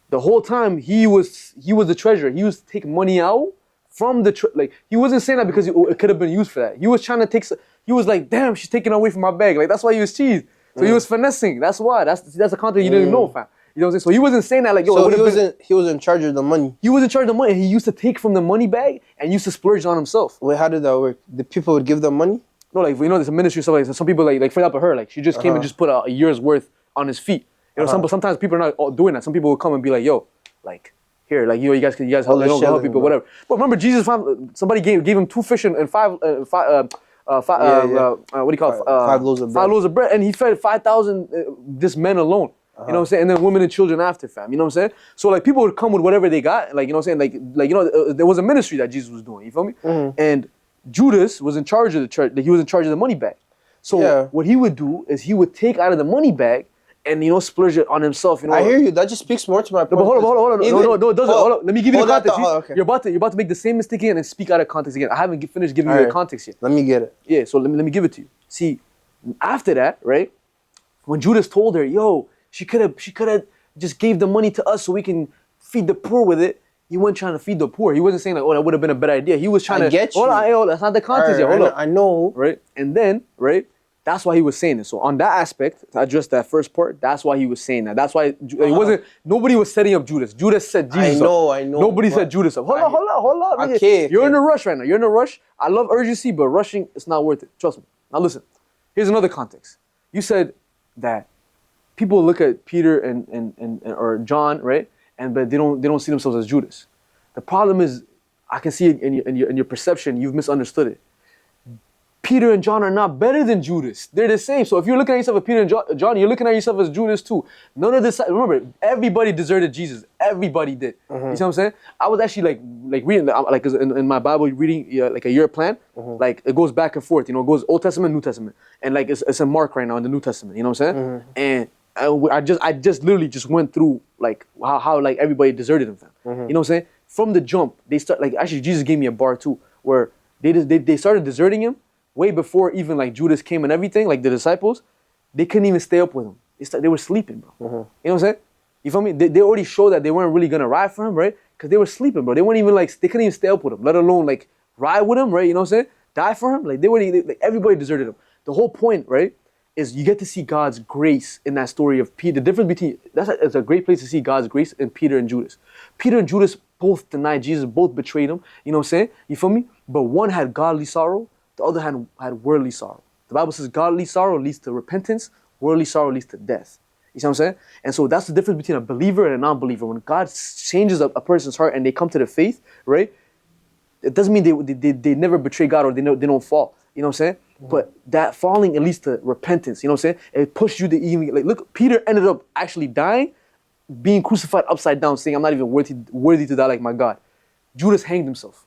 The whole time he was the treasurer. He was taking money out from the like he wasn't saying that because it could have been used for that. He was trying to take. He was like, damn, she's taking away from my bag. Like that's why he was cheesed. So he was finessing. That's why. That's the content you didn't know, fam. You know what I'm saying? So he wasn't saying that like, yo. So it would've been- he was in charge of the money. He was in charge of the money. He used to take from the money bag and used to splurge on himself. Wait, how did that work? The people would give them money? No, like you know, there's a ministry stuff like some people like for example her, like she just came and just put a year's worth on his feet. You know, sometimes people are not all doing that. Some people will come and be like, yo, like here, like you guys help, All this help shilling, people, bro. whatever. But remember, Jesus found somebody gave him 2 fish and five what do you call it? 5 loaves of bread. 5 loaves of bread, and he fed 5,000 this men alone. You know what I'm saying? And then women and children after, fam. You know what I'm saying? So like people would come with whatever they got, like you know what I'm saying? Like you know, there was a ministry that Jesus was doing. You feel me? And Judas was in charge of the church. Like, he was in charge of the money bag. So Yeah. what he would do is he would take out of the money bag and you know splurge it on himself. You know. I hear you. That just speaks more to my point. No, but hold on. No, it doesn't. Hold on. Let me give you the hold context. that- okay. You're about to make the same mistake again and speak out of context again. I haven't finished giving you Alright. the context yet. Let me get it. Yeah, so let me give it to you. See, after that, right? When Judas told her, "Yo, she could have just gave the money to us so we can feed the poor with it." He wasn't trying to feed the poor. He wasn't saying like, "Oh, that would have been a better idea." He was trying I to get Hold you. on, yo, that's not the context yet. Hold on. I know. Right? And then, right? That's why he was saying it. So on that aspect, to address that first part, that's why he was saying that. That's why it wasn't. Nobody was setting up Judas. Judas set Jesus up. I know, Nobody but set Judas up. Hold on. nigga. Okay, You're okay. in a rush right now. You're in a rush. I love urgency, but rushing is not worth it. Trust me. Now listen. Here's another context. You said that people look at Peter and or John, right? But they don't see themselves as Judas. The problem is, I can see it in your perception. You've misunderstood it. Peter and John are not better than Judas. They're the same. So if you're looking at yourself as Peter and John, you're looking at yourself as Judas too. None of this. Remember, everybody deserted Jesus. Everybody did. You see what I'm saying? I was actually like reading, like in my Bible, reading like a year plan. Like it goes back and forth. You know, it goes Old Testament, New Testament, and like it's in Mark right now in the New Testament. You know what I'm saying? And I just literally just went through like how like everybody deserted him. You know what I'm saying? From the jump, they start like actually Jesus gave me a bar too, where they started deserting him. Way before even like Judas came and everything, like the disciples, they couldn't even stay up with him. They were sleeping, bro. You know what I'm saying? You feel me? They already showed that they weren't really gonna ride for him, right? Because they were sleeping, bro. They weren't even like, they couldn't even stay up with him, let alone like ride with him, right? You know what I'm saying? Die for him. Like everybody deserted him. The whole point, right, is you get to see God's grace in that story of Peter. The difference between it's a great place to see God's grace in Peter and Judas. Peter and Judas both denied Jesus, both betrayed him. You know what I'm saying? You feel me? But one had godly sorrow, the other had worldly sorrow. The Bible says godly sorrow leads to repentance, worldly sorrow leads to death. You see what I'm saying? And so that's the difference between a believer and a non-believer. When God changes a person's heart and they come to the faith, right? It doesn't mean they never betray God or they don't fall. You know what I'm saying? But that falling, it leads to repentance. You know what I'm saying? It pushed you to even, like, look, Peter ended up actually dying, being crucified upside down, saying, I'm not even worthy to die like my God. Judas hanged himself.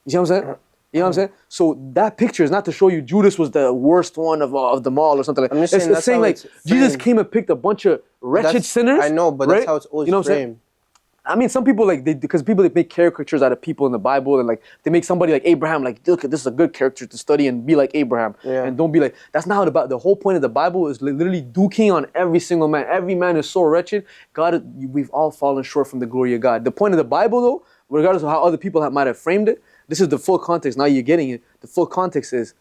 You see what I'm saying? You know what I'm saying? So that picture is not to show you Judas was the worst one of them all or something like that. It's saying like Jesus came and picked a bunch of wretched sinners. I know, but that's how it's always framed. I mean, some people because people make caricatures out of people in the Bible and like they make somebody like Abraham like, look, this is a good character to study and be like Abraham. Yeah. And don't be like, that's not how the whole point of the Bible is literally duking on every single man. Every man is so wretched. We've all fallen short from the glory of God. The point of the Bible though, regardless of how other people might have framed it, this is the full context. Now you're getting it. The full context is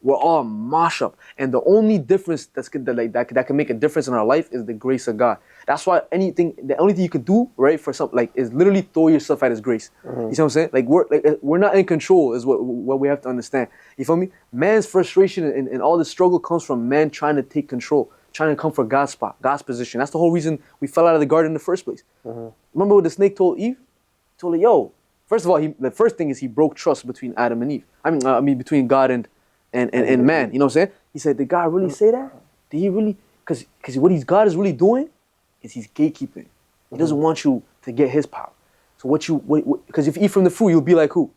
we're all mash up. And the only difference that can make a difference in our life is the grace of God. That's why the only thing you can do, right, for something like is literally throw yourself at his grace. You see what I'm saying? Like we're not in control is what we have to understand. You feel me? Man's frustration and all this struggle comes from man trying to take control, trying to come for God's spot, God's position. That's the whole reason we fell out of the garden in the first place. Remember what the snake told Eve? He told her, yo, first of all, the first thing is he broke trust between Adam and Eve. I mean between God and man. You know what I'm saying? He said, did God really say that? Did he really? Because what God is really doing is he's gatekeeping. He doesn't want you to get his power. So because if you eat from the fruit, you'll be like who?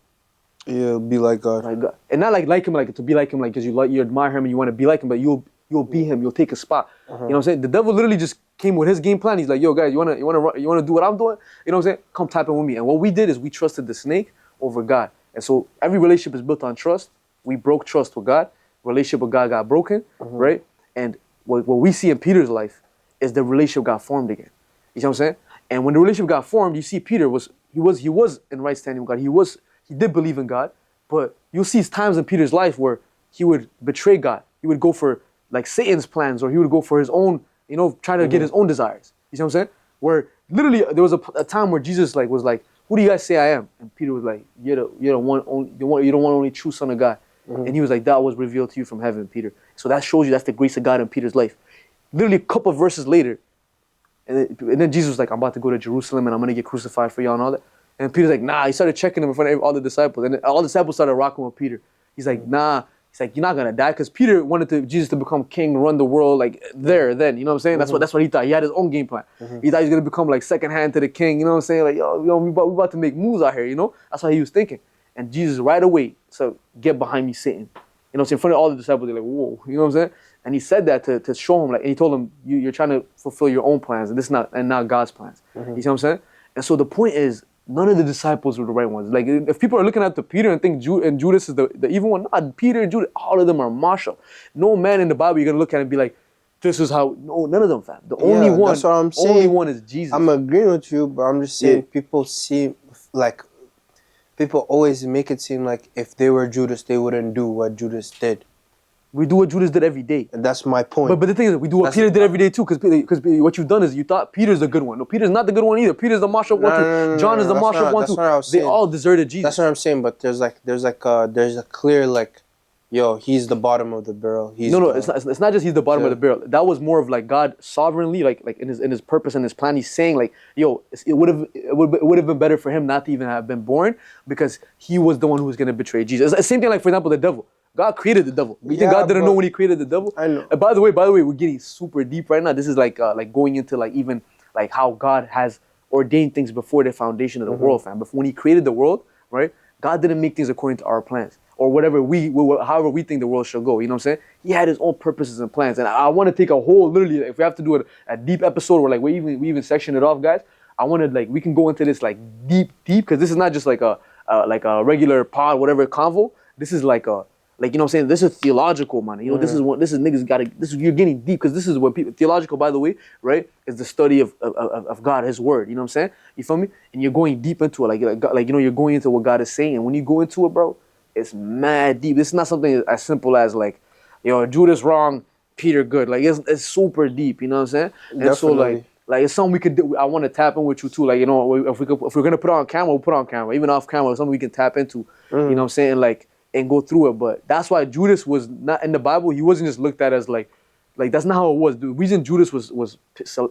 You'll be like God. Like God. And not like him, like to be like him, like because you admire him and you want to be like him, but you'll be him. You'll take a spot. You know what I'm saying? The devil literally just came with his game plan. He's like, yo guys, you wanna do what I'm doing? You know what I'm saying? Come tap in with me. And what we did is we trusted the snake over God. And so every relationship is built on trust. We broke trust with God. Relationship with God got broken, right? And what we see in Peter's life is the relationship got formed again. You know what I'm saying? And when the relationship got formed, you see Peter was in right standing with God. He did believe in God, but you'll see times in Peter's life where he would betray God. He would go for like Satan's plans, or he would go for his own, trying to get his own desires. You see what I'm saying? Where literally there was a time where Jesus was like, who do you guys say I am? And Peter was like, you're the one only true Son of God. And he was like, that was revealed to you from heaven, Peter. So that shows you that's the grace of God in Peter's life. Literally a couple of verses later, and then Jesus was like, I'm about to go to Jerusalem and I'm going to get crucified for y'all and all that. And Peter's like, nah. He started checking him in front of all the disciples. And then all the disciples started rocking with Peter. He's like, nah. He's like, you're not going to die. Because Peter wanted Jesus to become king, run the world like then. You know what I'm saying? That's what he thought. He had his own game plan. He thought he was going to become like second hand to the king. You know what I'm saying? Like, yo, we about to make moves out here, That's what he was thinking. And Jesus right away said, get behind me, Satan. In front of all the disciples, they're like, whoa, you know what I'm saying? And he said that to show him, like, and he told him, you're trying to fulfill your own plans, and not God's plans. You see what I'm saying? And so the point is, none of the disciples were the right ones. Like, if people are looking at Peter and think Judas is the evil one, not Peter and Judas, all of them are martial. No man in the Bible you're gonna look at and be like, this is how. No, none of them, fam. The only one. That's what I'm saying. Only one is Jesus. I'm agreeing with you, but I'm just saying people seem like. People always make it seem like if they were Judas, they wouldn't do what Judas did. We do what Judas did every day. And that's my point. But the thing is, we do what Peter did every day too, because what you've done is you thought Peter's the good one. No, Peter's not the good one either. Peter's the martial one too. John is the martial one too. They all deserted Jesus. That's what I'm saying. But there's a clear like, yo, he's the bottom of the barrel. It's not just he's the bottom of the barrel. That was more of like God sovereignly, like in his purpose and his plan. He's saying like, yo, it would have been better for him not to even have been born, because he was the one who was gonna betray Jesus. It's the same thing like, for example, the devil. God created the devil. You think God didn't know when he created the devil? I know. By the way, we're getting super deep right now. This is like going into like even like how God has ordained things before the foundation of the world, fam. But when he created the world, right? God didn't make things according to our plans, or however we think the world should go. You know what I'm saying? He had his own purposes and plans. And I want to take a whole, literally, if we have to do a deep episode where like we even section it off, guys. I want to we can go into this like deep, because this is not just like a regular pod, whatever convo. This is like you know what I'm saying? This is theological, man. This is niggas you're getting deep, because this is what people, theological, by the way, right, is the study of God, his word. You know what I'm saying? You feel me? And you're going deep into it, you're going into what God is saying. And when you go into it, bro, it's mad deep. This is not something as simple as like, Judas wrong, Peter good. Like it's super deep. You know what I'm saying? And so Definitely. like it's something we could do. I want to tap in with you too. Like, you know, if we're gonna put it on camera, we'll put it on camera. Even off camera, it's something we can tap into. You know what I'm saying? Like, and go through it. But that's why Judas was not in the Bible. He wasn't just looked at as like that's not how it was. The reason Judas was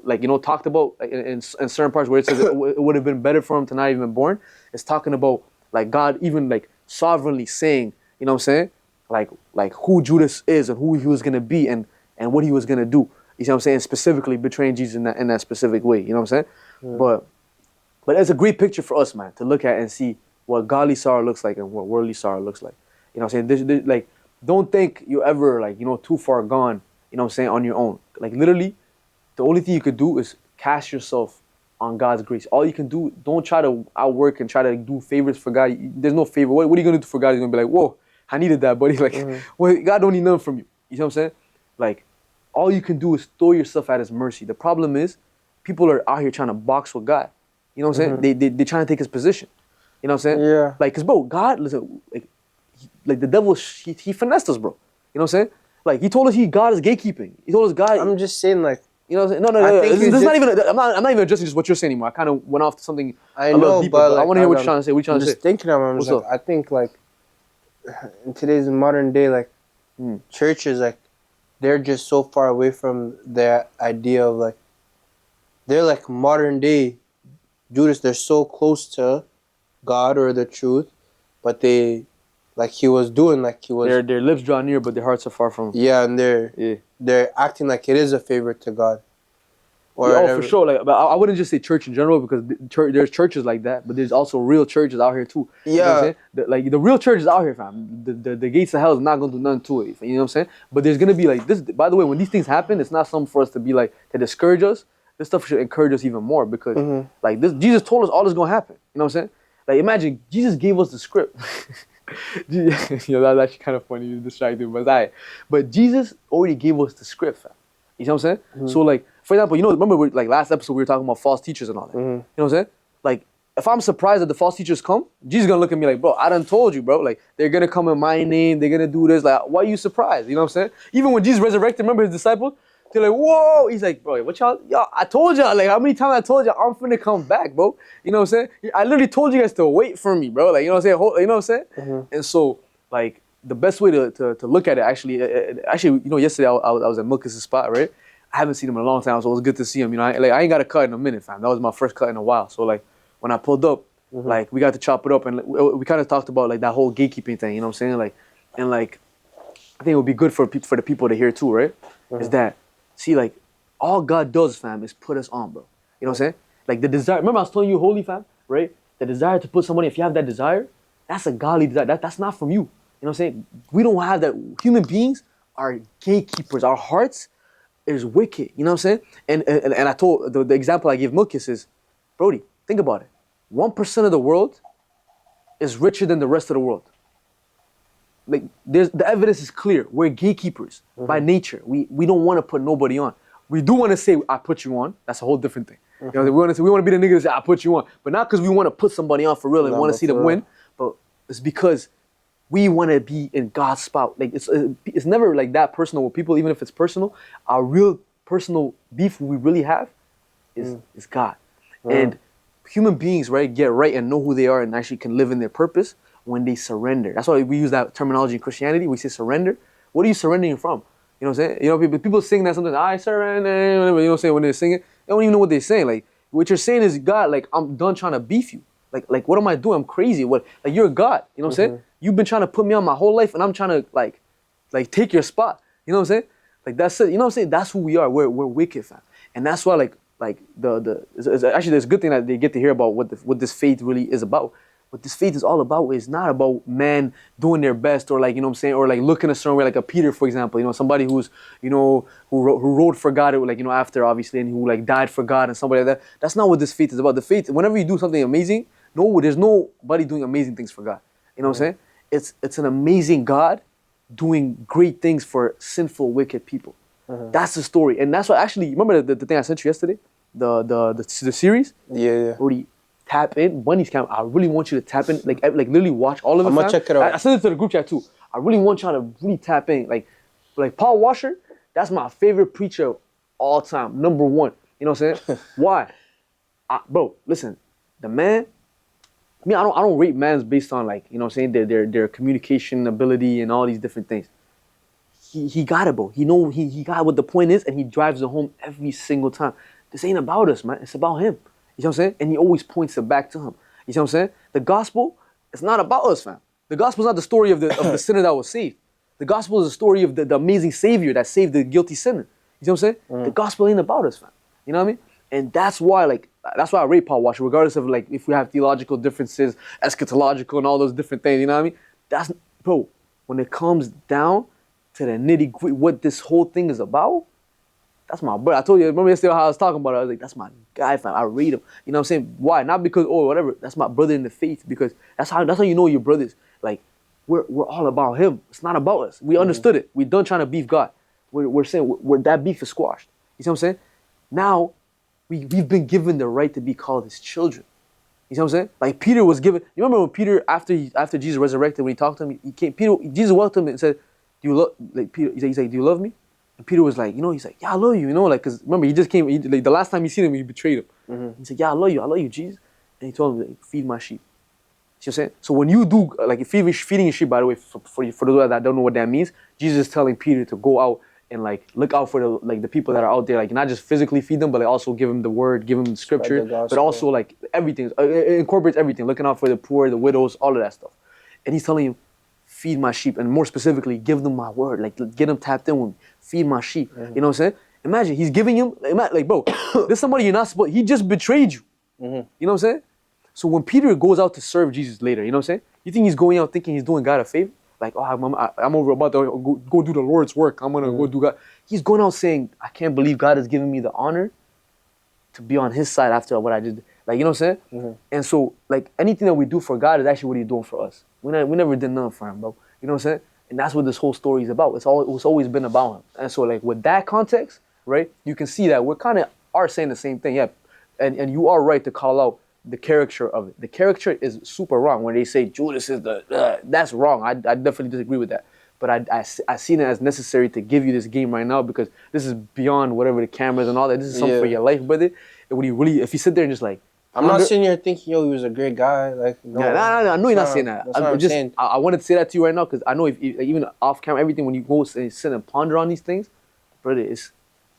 like, you know, talked about in certain parts where it says it would have been better for him to not even been born. It's talking about like God even like sovereignly saying, you know what I'm saying, like who Judas is and who he was gonna be and what he was gonna do. You see what I'm saying? Specifically betraying Jesus in that specific way. You know what I'm saying? Yeah. But it's a great picture for us, man, to look at and see what godly sorrow looks like and what worldly sorrow looks like. You know what I'm saying? Like, don't think you're ever like, you know, too far gone. You know what I'm saying, on your own. Like literally, the only thing you could do is cast yourself on God's grace. All you can do, don't try to outwork and try to do favors for God. There's no favor. What are you gonna do for God? He's gonna be like, whoa, I needed that, buddy. Like, well, God don't need nothing from you. You know what I'm saying? Like, all you can do is throw yourself at His mercy. The problem is, people are out here trying to box with God. You know what I'm saying? They're trying to take His position. You know what I'm saying? Yeah. Like, cause bro, God, listen, like the devil, he finessed us, bro. You know what I'm saying? Like, he told us God is gatekeeping. He told us God. I'm just saying, like, you know what I'm saying? No. This is not even. I'm not even addressing just what you're saying anymore. I kind of went off to something I a know, little deeper. but I like, want to hear what you're trying to say. What you I'm trying to just say? thinking about it. I'm just like, I think like in today's modern day, like churches, like they're just so far away from their idea of like they're like modern day Judas. They're so close to God or the truth, but they like he was doing like he was. Their lips draw near, but their hearts are far from. Yeah, and they're acting like it is a favor to God. Or yeah, for sure. Like, but I wouldn't just say church in general because there's churches like that, but there's also real churches out here too. Yeah, you know what I'm saying? The real church is out here, fam. The gates of hell is not gonna do nothing to it. You know what I'm saying? But there's gonna be like this. By the way, when these things happen, it's not something for us to be like to discourage us. This stuff should encourage us even more because like this, Jesus told us all this gonna happen. You know what I'm saying? Like, imagine Jesus gave us the script. You know, that's actually kind of funny. You're distracted, but Jesus already gave us the script, fam. You know what I'm saying? So like, for example, you know, remember like last episode we were talking about false teachers and all that. You know what I'm saying? Like, if I'm surprised that the false teachers come, Jesus gonna look at me like, bro, I done told you, bro. Like, they're gonna come in my name. They're gonna do this. Like, why are you surprised? You know what I'm saying? Even when Jesus resurrected, remember his disciples? They're like, whoa. He's like, bro, what y'all, I told y'all, like, how many times I told y'all I'm finna come back, bro? You know what I'm saying? I literally told you guys to wait for me, bro. Like, you know what I'm saying? You know what I'm saying? And so, like, the best way to look at it, actually, you know, yesterday I was at Milkus' spot, right? I haven't seen him in a long time, so it was good to see him. You know, I ain't got a cut in a minute, fam. That was my first cut in a while. So, like, when I pulled up, like, we got to chop it up, and we kind of talked about, like, that whole gatekeeping thing, you know what I'm saying? Like, and, like, I think it would be good for the people to hear, too, right? Is that, see, like, all God does, fam, is put us on, bro. You know what I'm saying? Like, the desire, remember I was telling you, holy, fam, right? The desire to put somebody, if you have that desire, that's a godly desire. That's not from you. You know what I'm saying? We don't have that. Human beings are gatekeepers. Our hearts is wicked. You know what I'm saying? And I told, the example I give Milkis is, Brody, think about it. 1% of the world is richer than the rest of the world. Like, the evidence is clear. We're gatekeepers by nature. We don't want to put nobody on. We do want to say, I put you on. That's a whole different thing. You know, we want to be the nigga that say, I put you on. But not because we want to put somebody on for real and want to see them win. But it's because we want to be in God's spot. Like, it's never like that personal with people, even if it's personal. Our real personal beef we really have is God. And human beings, right, get right and know who they are and actually can live in their purpose when they surrender. That's why we use that terminology in Christianity. We say surrender. What are you surrendering from? You know what I'm saying? You know, people sing that sometimes, I surrender, you know what I'm saying, when they're singing. They don't even know what they're saying. Like, what you're saying is, God, like, I'm done trying to beef you. Like, what am I doing? I'm crazy. Like, you're God. You know what I'm saying? You've been trying to put me on my whole life, and I'm trying to, like take your spot. You know what I'm saying? Like, that's it. You know what I'm saying? That's who we are. We're wicked, fam. And that's why, like it's actually, there's a good thing that they get to hear about what this faith really is about. What this faith is all about is not about man doing their best or, like, you know what I'm saying, or like looking a certain way, like a Peter, for example, you know, somebody who's, you know, who rode for God, like, you know, after, obviously, and who, like, died for God and somebody like that. That's not what this faith is about. The faith, whenever you do something amazing, there's nobody doing amazing things for God. You know what I'm saying? It's an amazing God doing great things for sinful, wicked people. That's the story. And that's why, actually, remember the thing I sent you yesterday? The series? Yeah. Already tap in. Bunny's camp. I really want you to tap in. Like literally watch all of it. I'm gonna check it out. I sent it to the group chat too. I really want y'all to really tap in. Like Paul Washer, That's my favorite preacher of all time, number one. You know what I'm saying? Why? Bro, listen, the man. I mean, I don't rate mans based on like, you know what I'm saying, their communication ability and all these different things. He got it, bro. He got what the point is, and he drives it home every single time. This ain't about us, man. It's about him. You know what I'm saying? And he always points it back to him. You know what I'm saying? The gospel, it's not about us, fam. The gospel is not the story of the sinner that was saved. The gospel is the story of the amazing savior that saved the guilty sinner. You know what I'm saying? The gospel ain't about us, fam. You know what I mean? And that's why I rate Paul Washer, regardless of like if we have theological differences, eschatological and all those different things, you know what I mean? That's, bro, when it comes down to the nitty gritty, what this whole thing is about, that's my brother. I told you, remember yesterday how I was talking about it? I was like, that's my guy, fam. I rate him. You know what I'm saying? Why? Not because, whatever. That's my brother in the faith, because that's how you know your brothers. Like, we're all about him. It's not about us. We understood it. We're done trying to beef God. We're saying that beef is squashed. You see what I'm saying? Now, we've been given the right to be called his children. You see what I'm saying? Like Peter was given. You remember when Peter, after Jesus resurrected, when he talked to him, Jesus welcomed him and said, "Do you love?" Like Peter, he's like, "Do you love me?" And Peter was like, he's like, "Yeah, I love you." Like, cause remember he just came. Like the last time he seen him, he betrayed him. He said, "Yeah, I love you, Jesus." And he told him, like, "Feed my sheep." See what I'm saying? So when you do, like, feeding your sheep, by the way, for those that don't know what that means, Jesus is telling Peter to go out and like look out for the people that are out there, like not just physically feed them, but like also give them the word, give them the scripture, but also like everything. It incorporates everything, looking out for the poor, the widows, all of that stuff. And he's telling you, feed my sheep, and more specifically, give them my word, like get them tapped in with me, feed my sheep. You know what I'm saying? Imagine he's giving him, like bro, this somebody you're not supposed. He just betrayed you. You know what I'm saying? So when Peter goes out to serve Jesus later, you know what I'm saying? You think he's going out thinking he's doing God a favor? Like, I'm over about to go do the Lord's work. I'm going to go do God. He's going out saying, I can't believe God has given me the honor to be on his side after what I did. Like, you know what I'm saying? And so, like, anything that we do for God is actually what he's doing for us. We never did nothing for him, bro. You know what I'm saying? And that's what this whole story is about. It's always been about him. And so, like, with that context, right, you can see that we're kind of are saying the same thing. Yeah, and you are right to call out the caricature of it. The caricature is super wrong when they say Judas is that's wrong. I definitely disagree with that. But I seen it as necessary to give you this game right now because this is beyond whatever the cameras and all that. This is something for your life, brother. And when you really, if you sit there and just like, I'm not sitting here thinking, he was a great guy. Like, no, I know you're not saying that. That's what I'm saying. I wanted to say that to you right now because I know if even off camera, everything when you go and sit and ponder on these things, brother,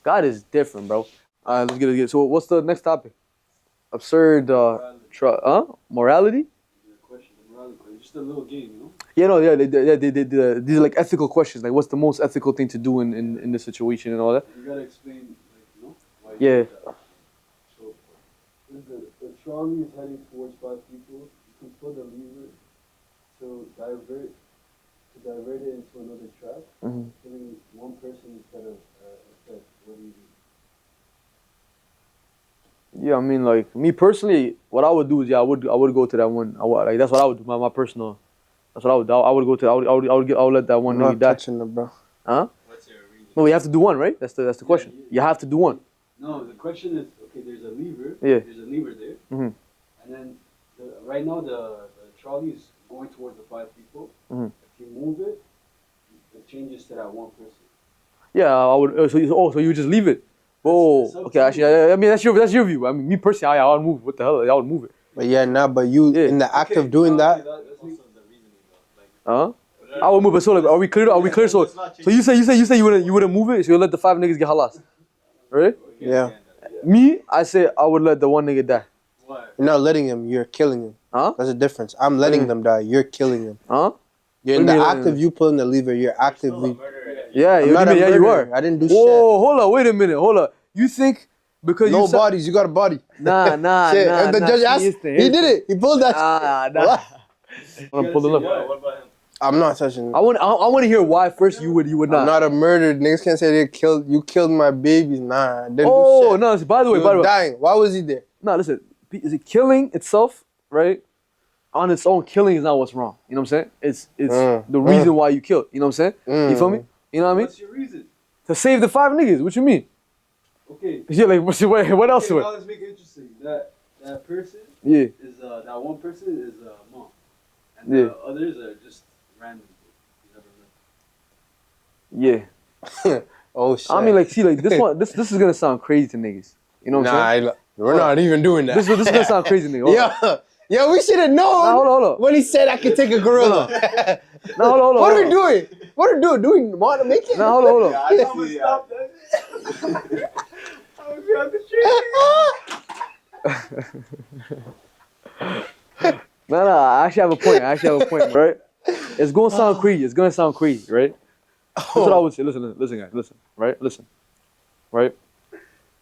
God is different, bro. All right, let's get it. So what's the next topic? Absurd, morality? Just a little game, you know? Yeah, no, yeah, these are like ethical questions. Like, what's the most ethical thing to do in this situation and all that? You gotta explain, like, why you Yeah. did that. So, if the trolley is heading towards 5 people, you can pull the lever to divert it into another track, killing one person instead of a third. What do you do? Yeah, I mean, like me personally, what I would do is I would go to that one. That's what I would do. My personal. That's what I would do. I would go to. I would let that one nigga die. Touching it, bro. Huh? What's your reason? No, we have to do one, right? That's the question. You have to do one. No, the question is, okay, there's a lever. Yeah. There's a lever there. Mhm. And then, right now, the trolley is going towards the 5 people. Mhm. If you move it, it changes to that one person. Yeah, I would. So you just leave it. Oh, It's up okay. to Actually, you. I mean that's your view. I mean, me personally, I would move. What the hell? I would move it. But yeah, but you, Yeah. in the act of doing that, Also the reasoning though. Like, I would move it. So like, are we clear? Are we clear? So you say you wouldn't move it. So you let the 5 niggas get halas, right? yeah. Me, I say I would let the one nigga die. Why? You're not letting him, you're killing him. Huh? That's the difference. I'm letting them die, you're killing him. Huh? You're in What do the you mean act letting of you pulling the lever, you're actively... Yeah, I'm not a yeah, you murderer. are. I didn't do Whoa, shit. hold on, wait a minute, hold on. You think because No you said, bodies, you got a body. nah, Shit, nah, if the nah, judge see, asked, here's he did it. He pulled that shit. Nah. I'm pulling up. What about him? I'm not touching I it. want to hear why first you would I'm not. not a murderer. Niggas can't say you killed my babies. Nah, I didn't do Oh shit. no! By the He way, was dying. Why was he there? no, listen. Is it killing itself, right? On its own, killing is not what's wrong. You know what I'm saying? It's the reason why you killed. You know what I'm saying? You feel me? You know what I mean? What's your reason? To save the 5 niggas. What you mean? Okay. Yeah, like what else? Okay, now let's make it interesting. That person Yeah. is that one person is mom, and the others are just random. You never know. Yeah. Oh shit. I mean, like, see, like this one, this is gonna sound crazy to niggas. You know what I'm saying? We're not even doing that. This is gonna sound crazy to niggas. Yo, we should have known hold on. when he said I could take a gorilla. No, hold on. What are we doing? What are we doing? Do we want to make it? No, hold on. I'm gonna stop that. I'm gonna be on the street. No, I actually have a point. Right? It's gonna sound crazy. Right? That's what I would say. Listen, guys. Listen. Right?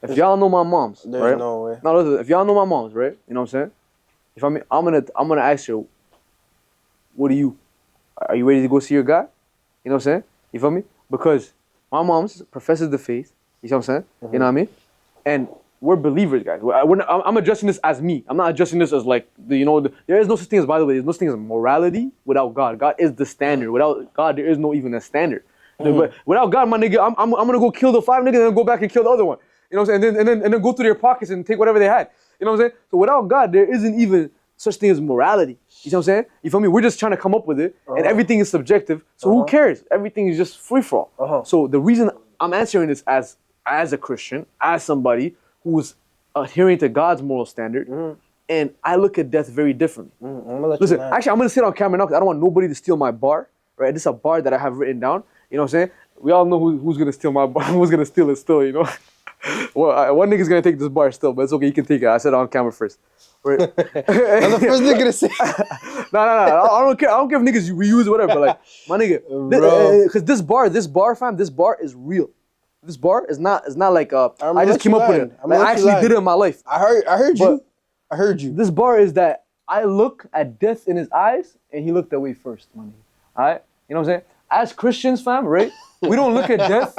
If y'all know my moms, There's right? no way. No, listen. If y'all know my moms, right? You know what I'm saying? If I'm gonna ask you, what are you ready to go see your guy? You know what I'm saying? You feel me? Because my mom's professes the faith. You know what I'm saying? Mm-hmm. You know what I mean? And we're believers, guys. I'm addressing this as me. I'm not addressing this as like there is no such thing as, by the way, there's no such thing as morality without God. God is the standard. Without God, there is no even a standard. But without God, my nigga, I'm gonna go kill the 5 niggas and then go back and kill the other one. You know what I'm saying? And then go through their pockets and take whatever they had. You know what I'm saying? So without God, there isn't even such thing as morality. You know what I'm saying? You feel me? We're just trying to come up with it, and everything is subjective. So who cares? Everything is just free for all. So the reason I'm answering this as a Christian, as somebody who's adhering to God's moral standard, and I look at death very differently. Listen, actually, I'm gonna sit on camera now because I don't want nobody to steal my bar. Right? This is a bar that I have written down. You know what I'm saying? We all know who's gonna steal my bar. Who's gonna steal it still? You know. Well, one nigga's gonna take this bar still, but it's okay. You can take it. I said it on camera first. Right? I'm the first nigga to say. No. I don't care. I don't care if niggas reuse or whatever. But like, my nigga, because this bar is real. This bar is not like I just came up with it. Like, I actually did it in my life. I heard you. This bar is that I look at death in his eyes, and he looked away first, my nigga. All right, you know what I'm saying? As Christians, fam, right? We don't look at death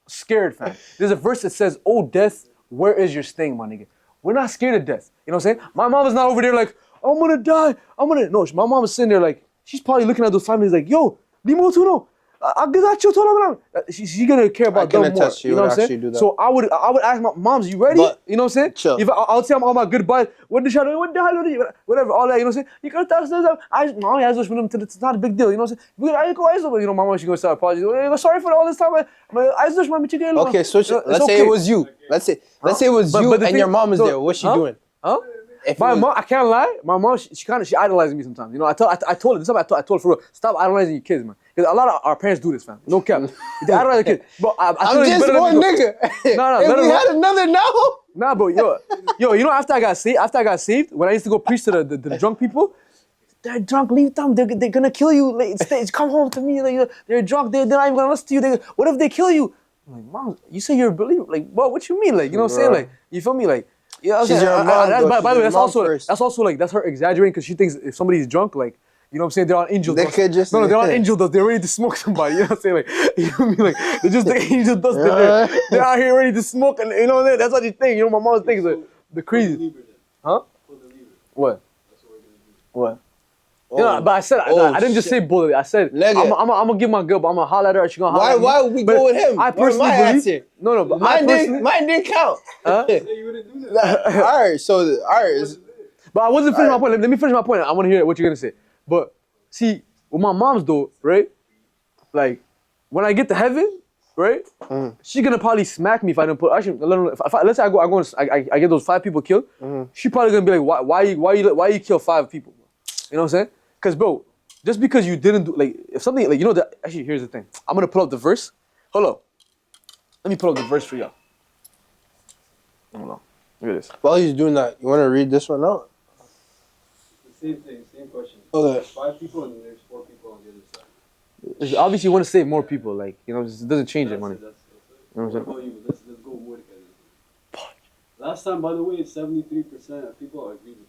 scared, fam. There's a verse that says, "Oh, death, where is your sting, my nigga?" We're not scared of death. You know what I'm saying? My mom is not over there like, I'm gonna die. No, my mom is sitting there like, she's probably looking at those families like, yo, limo tu no. She's gonna care about them more. You know what I'm saying? So I would ask my moms, you ready? But, you know what I'm saying? chill. If I'll tell them all my goodbyes, what the hell, whatever, all that, you know what I'm saying? You gotta tell us, mommy, it's not a big deal, you know what I'm saying? You know, my mom, she gonna start apologizing. Sorry for all this time. Okay, switch it. Let's say it was you. Let's say it was you and your mom is there. What's she doing? Huh? My mom, I can't lie. My mom, she idolizes me sometimes. You know, I told her this time. I told her for real, stop idolizing your kids, man. Because a lot of our parents do this, fam. No cap. They idolize their kids. But I'm just one nigga. No. If we had another now. Nah, bro. Yo. You know, after I got saved, when I used to go preach to the drunk people, they're drunk. Leave them. They're gonna kill you. Like, come home to me. Like, they're drunk. They're not even gonna listen to you. What if they kill you? I'm like, mom, you say you're a believer. Like, what you mean? Like, you know what I'm saying? Like, you feel me? Like. Yeah, she's your mom. By the way, that's also like that's her exaggerating because she thinks if somebody's drunk, like, you know what I'm saying, they're on angel dust. They're not angel dust. They're ready to smoke somebody. You know what I'm saying? Like, you know what I mean? Like, they're just the angel dust. They're out here ready to smoke, and you know that's what you think. You know, my mom thinks the crazy. Huh? What? What? You know, but I said I didn't just say bully. I said I'm gonna give my girl, but I'm gonna holler at her. She gonna holler at me. Why would we go with him? I personally believe. No, but mine didn't count. Huh? You wouldn't do that. Alright. But I wasn't finishing my point. Let me finish my point. I want to hear what you're gonna say. But see, with my mom's though, right? Like, when I get to heaven, right? She's gonna probably smack me if I don't put. Actually, let's say I get those 5 people killed. She probably gonna be like, why you kill 5 people? You know what I'm saying? Because, bro, just because you didn't do, like, if something, like, you know, actually, here's the thing. I'm going to pull up the verse. Hold up. Let me pull up the verse for y'all. Hold on. Look at this. While he's doing that, you want to read this one out? The same thing, same question. Okay. There's 5 people and there's 4 people on the other side. Obviously, you want to save more people. Like, you know, it doesn't change it, money. That's You know what I'm saying? What about you? Let's go more together. Last time, by the way, 73% of people agreed with you.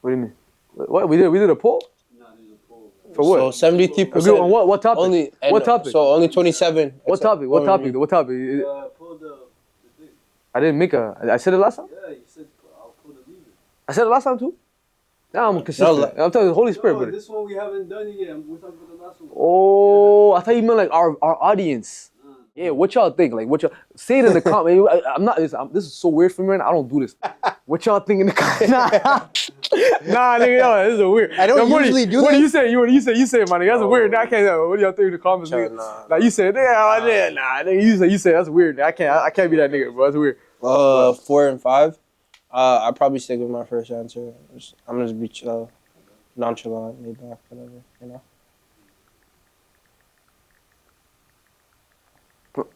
What do you mean? What? We did a poll? Nah, there's a poll. For what? So 73%. Agree on what topic? What topic? So only 27. What topic? What topic? Pull the thing. I didn't make I said it last time? Yeah, you said I'll pull the lever. I said it last time too? Now I'm consistent. I'm telling you, the Holy Spirit, brother. This one we haven't done it yet. We're talking about the last one. Oh, I thought you meant like our audience. Yeah, what y'all think? Like, what y'all say it in the comment. I'm not. This is so weird for me, right now. I don't do this. What y'all think in the comment? Nah, nigga, yo, this is weird. I don't usually do What this. do you say? You say, my nigga. That's weird. Nah, I can't. What do y'all think in the comments? Sure, Nigga? nah, Like you said, nah, nigga. You say that's weird. I can't be that nigga, bro. That's weird. 4 and 5. I'll probably stick with my first answer. I'm gonna just be chill, nonchalant, laid back, whatever, you know.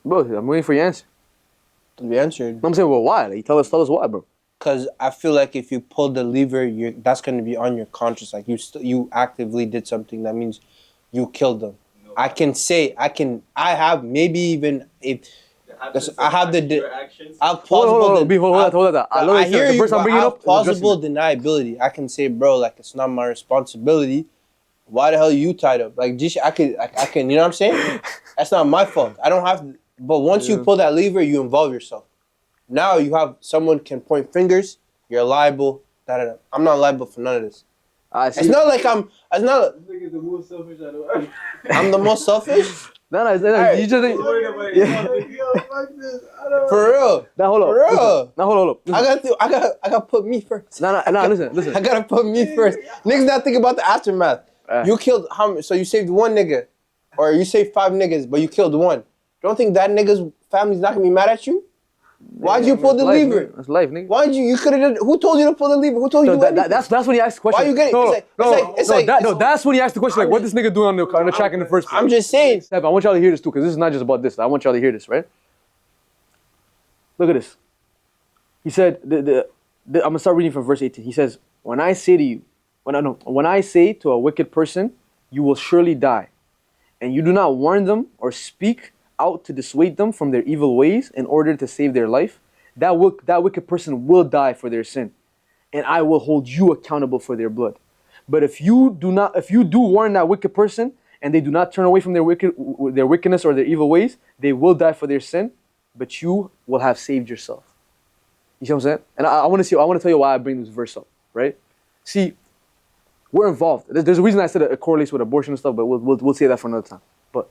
Bro, I'm waiting for your answer. To be answered. I'm saying, well, why? Like, tell us why, bro. Because I feel like if you pull the lever, that's gonna be on your conscience. Like you actively did something. That means you killed them. No, I have maybe even if. I have the. I've Hold on. I hear you. The person I'm But I bringing have up, plausible deniability. I can say, bro, like it's not my responsibility. Why the hell are you tied up? Like, just I can. You know what I'm saying? That's not my fault. I don't have to. But once you pull that lever, you involve yourself. Now you have someone can point fingers. You're liable. I'm not liable for none of this. It's not like I'm. It's not. This nigga's the most selfish I know. I'm the most selfish. No, Hey, you just. For real. Now hold up. For real. Now hold up. I got to put me first. No, listen. I gotta put me first. Niggas not thinking about the aftermath. You killed how many? So you saved one nigga, or you saved 5 niggas, but you killed one. Don't think that nigga's family's not gonna be mad at you? Why'd you pull the lever? That's life, nigga. Why'd you? You could have. Who told you to pull the lever? Who told you? That's when he asked the question. Why you getting? That's when he asked the question. Like, what this nigga doing on the track in the first place? I'm just saying. Steph, I want y'all to hear this too, because this is not just about this. I want y'all to hear this, right? Look at this. He said, I'm gonna start reading from verse 18. He says, when I say to a wicked person, you will surely die, and you do not warn them or speak out to dissuade them from their evil ways in order to save their life, that wicked person will die for their sin, and I will hold you accountable for their blood. But if you do warn that wicked person, and they do not turn away from their wickedness or their evil ways, they will die for their sin, but you will have saved yourself. You see what I'm saying? And I want to tell you why I bring this verse up, right? See, we're involved. There's a reason I said it correlates with abortion and stuff, but we'll say that for another time. But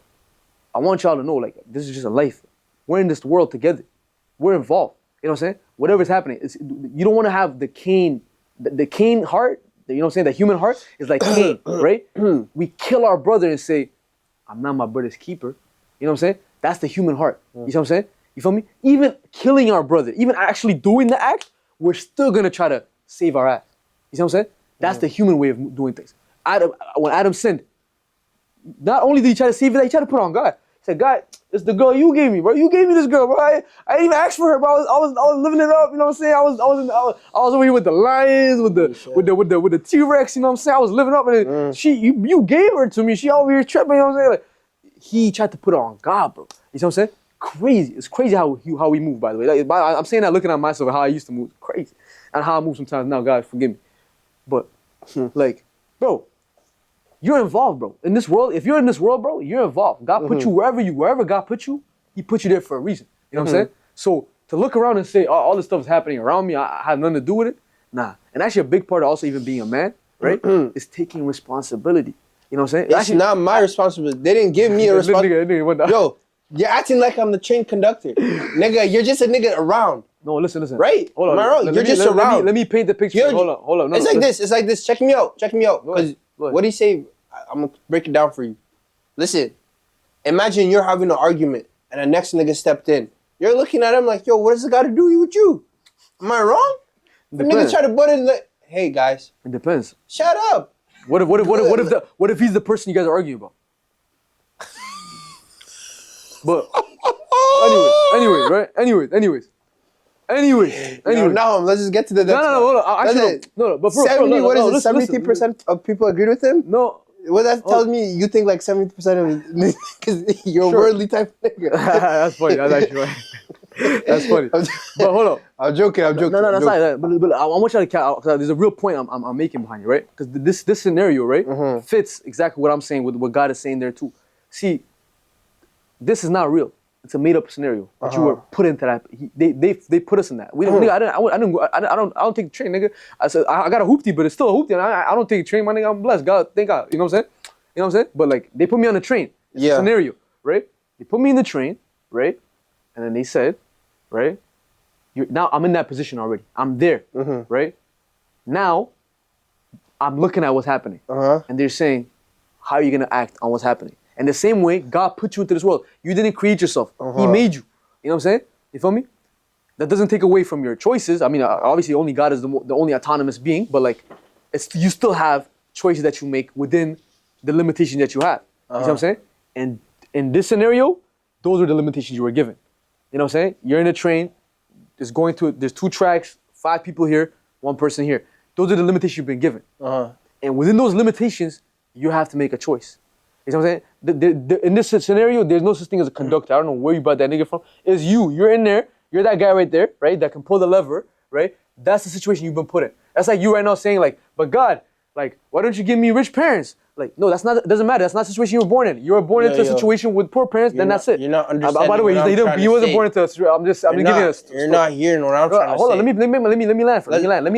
I want y'all to know, like, this is just a life. We're in this world together. We're involved. You know what I'm saying? Whatever's happening, you don't want to have the Cain heart. You know what I'm saying? The human heart is like Cain, right? We kill our brother and say, I'm not my brother's keeper. You know what I'm saying? That's the human heart. You see what I'm saying? You feel me? Even killing our brother, even actually doing the act, we're still going to try to save our ass. You see what I'm saying? That's the human way of doing things. When Adam sinned, not only did he try to save it, he tried to put it on God. He said, God, it's the girl you gave me, bro. You gave me this girl, bro. I didn't even ask for her, bro. I was living it up. You know what I'm saying? I was over here with the lions, with the T-Rex. You know what I'm saying? I was living up, and you gave her to me. She over here tripping. You know what I'm saying? Like, he tried to put it on God, bro. You see what I'm saying? Crazy. It's crazy how we move, by the way. Like, I'm saying that looking at myself, how I used to move. Crazy. And how I move sometimes now. God, forgive me. But, like, bro, you're involved, bro. In this world, if you're in this world, bro, you're involved. God put you wherever God put you, he put you there for a reason. You know what I'm saying? So, to look around and say, all this stuff is happening around me, I have nothing to do with it, nah. And actually, a big part of also even being a man, right, is taking responsibility. You know what I'm saying? It's not my responsibility. They didn't give me a responsibility. Yo, you're acting like I'm the train conductor. Nigga, you're just a nigga around. No, listen. Right? Hold on. Am I wrong? You're just around. Let me paint the picture. Hold on. No, it's like this. Check me out. Because what he say, I'm going to break it down for you. Listen, imagine you're having an argument and the next nigga stepped in. You're looking at him like, yo, what does it got to do with you? Am I wrong? The nigga try to butt in like, hey, guys. It depends. Shut up. What if he's the person you guys are arguing about? But anyways, right? Anyways. No, let's just get to the next one. No, but 70, what is it? 70% of people agree with him? No. Well, that tells me you think like 70% of because you're a worldly type of nigga. That's funny. That's actually right. That's funny. But hold on. I'm joking. No, that's not that. But I want you to count. There's a real point I'm making behind you, right? Because this scenario, right, fits exactly what I'm saying with what God is saying there too. See, this is not real. It's a made-up scenario that you were put into that. They put us in that. We don't. Nigga, I don't take the train, nigga. I said I got a hoopty, but it's still a hoopty, and I don't take the train, my nigga. I'm blessed. God, thank God. You know what I'm saying? But like they put me on the train. It's a scenario, right? They put me in the train. right? And then they said, right? Now I'm in that position already. I'm there, right? Now I'm looking at what's happening, and they're saying, how are you gonna act on what's happening? And the same way, God put you into this world. You didn't create yourself. He made you. You know what I'm saying? You feel me? That doesn't take away from your choices. I mean, obviously, only God is the only autonomous being, but like, you still have choices that you make within the limitations that you have. You know what I'm saying? And in this scenario, those are the limitations you were given. You know what I'm saying? You're in a train. There's 2 tracks, 5 people here, 1 person here. Those are the limitations you've been given. And within those limitations, you have to make a choice. You know what I'm saying? In this scenario, there's no such thing as a conductor. I don't know where you brought that nigga from. It's you. You're in there. You're that guy right there, right? That can pull the lever, right? That's the situation you've been put in. That's like you right now saying like, but God, like, why don't you give me rich parents? Like, no, that's not. It doesn't matter. That's not the situation you were born in. You were born into a situation with poor parents. Then that's it. You're not understanding. By the way, he wasn't born into. I'm just giving you. You're not hearing what I'm trying to say. Hold on. Let me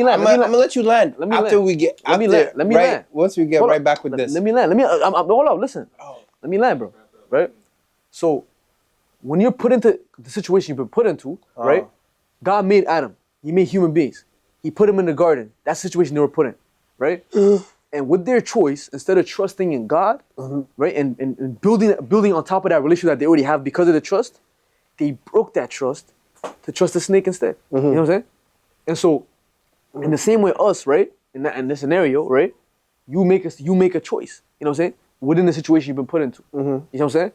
land. I'm gonna let you land. After we get. Let me land. Once we get right back with this. Let me land. Hold on. Listen. Let me land, bro. Right. So, when you're put into the situation you've been put into, right? God made Adam. He made human beings. He put them in the garden. That's the situation they were put in, right? And with their choice, instead of trusting in God, right, and building on top of that relationship that they already have because of the trust, they broke that trust to trust the snake instead. You know what I'm saying? And so, in the same way, us, right, in this scenario, right, you make a choice. You know what I'm saying? Within the situation you've been put into. You know what I'm saying?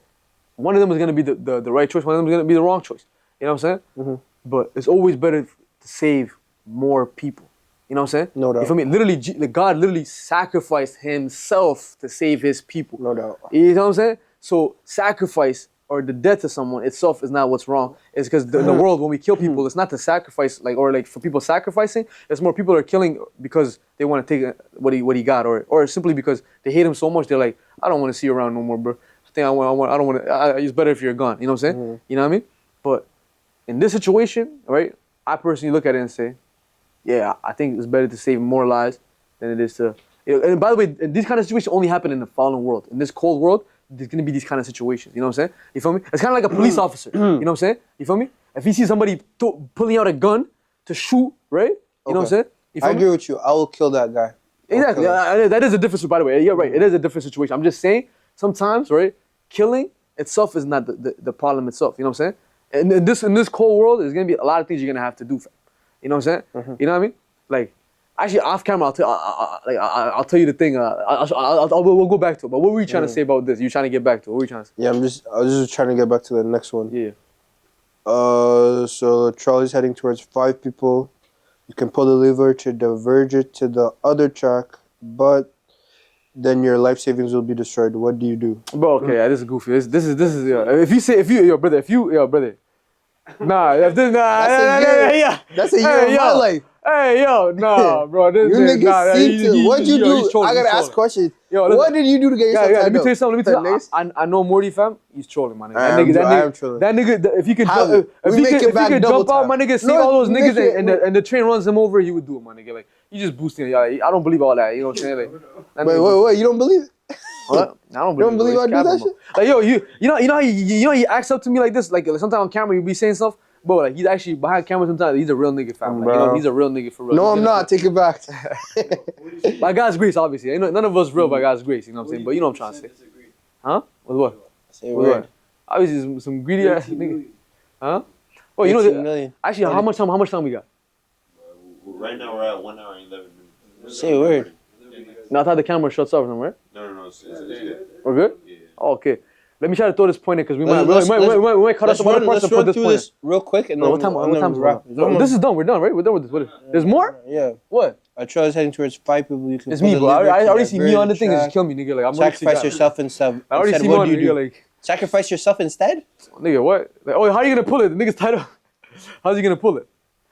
One of them is gonna be the right choice. One of them is gonna be the wrong choice. You know what I'm saying? But it's always better to save more people. You know what I'm saying? No doubt. You feel me? Literally, God literally sacrificed himself to save his people. No doubt. You know what I'm saying? So sacrifice or the death of someone itself is not what's wrong. It's because in the world, when we kill people, it's not to sacrifice, like for people sacrificing. It's more people are killing because they want to take what he got, or simply because they hate him so much. They're like, I don't want to see you around no more, bro. I don't want to. It's better if you're gone. You know what I'm saying? You know what I mean? But in this situation, right? I personally look at it and say, yeah, I think it's better to save more lives than it is to. And by the way, these kind of situations only happen in the fallen world. In this cold world, there's gonna be these kind of situations. You know what I'm saying? You feel me? It's kind of like a police officer. You know what I'm saying? You feel me? If he sees somebody pulling out a gun to shoot, right? You know what I'm saying? I agree with you. I will kill that guy. Exactly. That is a different. By the way, you're right. It is a different situation. I'm just saying sometimes, right? Killing itself is not the problem itself. You know what I'm saying? And in this cold world, there's gonna be a lot of things you're gonna have to do. You know what I'm saying? You know what I mean? Like, actually, off camera, I'll tell you the thing. We'll go back to it. But what were you trying to say about this? You trying to get back to it? What were you trying to say? Yeah, I was just trying to get back to the next one. Yeah. So the trolley's heading towards 5 people. You can pull the lever to diverge it to the other track, but then your life savings will be destroyed. What do you do? Bro, okay, yeah, this is goofy. This is yo, brother. Nah, that's a year of my life. Hey, yo, nah, bro. You niggas what'd you do? I gotta ask questions. What did you do to get yourself let me tell you something. I know Morty, fam. He's trolling, my nigga. I am trolling. That nigga, if he could jump out, my nigga, save all those niggas and the train runs him over, he would do it, my nigga. Like, you just boosting it. I don't believe all that. You know what I'm saying? Like, wait. You don't believe it? What? I don't believe. You don't believe I do that shit? Like, yo, you know how he acts up to me like this. Like sometimes on camera, you be saying stuff. Bro, like he's actually behind camera sometimes. He's a real nigga, fam. Like, you know, he's a real nigga for real. No, I'm not. Take it back. By God's grace, obviously. You know, none of us real by God's grace. You know what I'm saying? But you know what I'm trying to say. Huh? With what? Say what? Obviously, some greedy ass nigga. Huh? Oh, you know, actually, how much time we got? Right now we're at 1 hour and 11 minutes. Say a word. No, I thought the camera shuts off somewhere. No, it's good. We're good? Yeah. Oh, okay. Let me try to throw this pointer because we might cut off some other parts and put this pointer. This real quick and then what time is this is done. We're done, right? We're done with this. There's more? Yeah. What? I try heading towards 5 people. You can it's me, bro. I already see me on the thing. It's just kill me, nigga. Like, I'm sacrifice yourself instead. I already see me on nigga. Like, sacrifice yourself instead? Nigga, what? Like, oh, how are you gonna pull it? The nigga's tied up. How's he gonna pull it?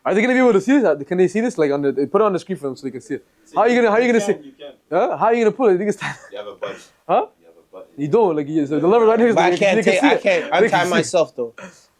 Are they gonna be able to see this? Can they see this? Like put it on the screen for them so they can see it. How are you gonna see? You can. Huh? How are you gonna pull it? Nigga's tied. You have a button. Huh? You have a button. You don't like so the lever right here. But I can't untie myself though.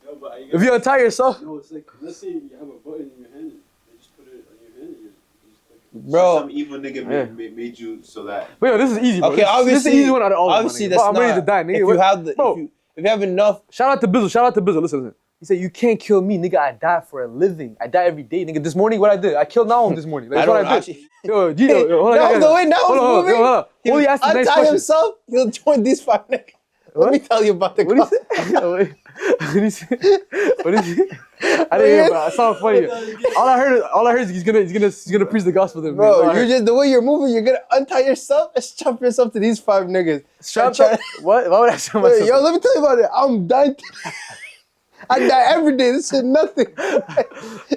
No, but if you untie yourself. No, it's like let's say you have a button in your hand, and just put it on your hand. And you just click it. Bro, some evil nigga made you so that. But yo, this is easy, bro. Okay, obviously, this is the easy one out of all. Obviously, that's I'm ready to die, nigga. If you have the, bro, if you have enough, Shout out to Bizzle. Shout out to Bizzle. Listen. He said, "You can't kill me, nigga. I die for a living. I die every day, nigga. This morning, what I did, I killed Nahum this morning. That's I what don't I did. actually. Yo, Gino, yo, hold on, No, the way Nahum's hold on, moving, hold on. he Holy will asked the next untie question. himself. He'll join these 5 niggas. What? Let me tell you about the What gospel. did he say? What did he say? I didn't hear, but it sounded funny. All I heard is he's gonna preach the gospel to me. Bro, you just the way you're moving, you're gonna untie yourself and strap yourself to these 5 niggas. strapped up. What? Why would I strap myself? Yo, let me tell you about it. I'm dying. I die every day. This is nothing.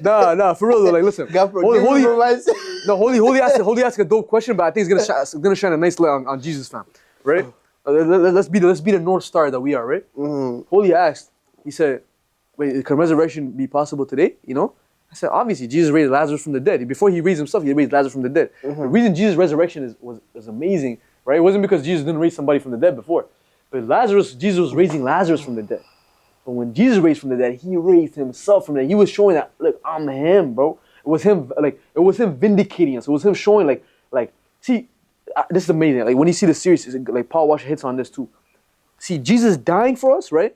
Nah, for real though. Like, listen. God forgive me for my sin. No, Holy asked a dope question, but I think it's gonna shine a nice light on Jesus, fam. Right? Let's be the North Star that we are, right? Mm-hmm. Holy asked. He said, "Wait, can resurrection be possible today?" You know? I said, "Obviously, Jesus raised Lazarus from the dead. Before he raised himself, he raised Lazarus from the dead. Mm-hmm. The reason Jesus' resurrection was amazing, right? It wasn't because Jesus didn't raise somebody from the dead before, but Jesus was raising Lazarus from the dead. But when Jesus raised from the dead, he raised himself from the dead. He was showing that, look, I'm him, bro. It was him vindicating us. It was him showing, see, this is amazing. Like, when you see the series, like, Paul Washer hits on this too. See, Jesus dying for us, right?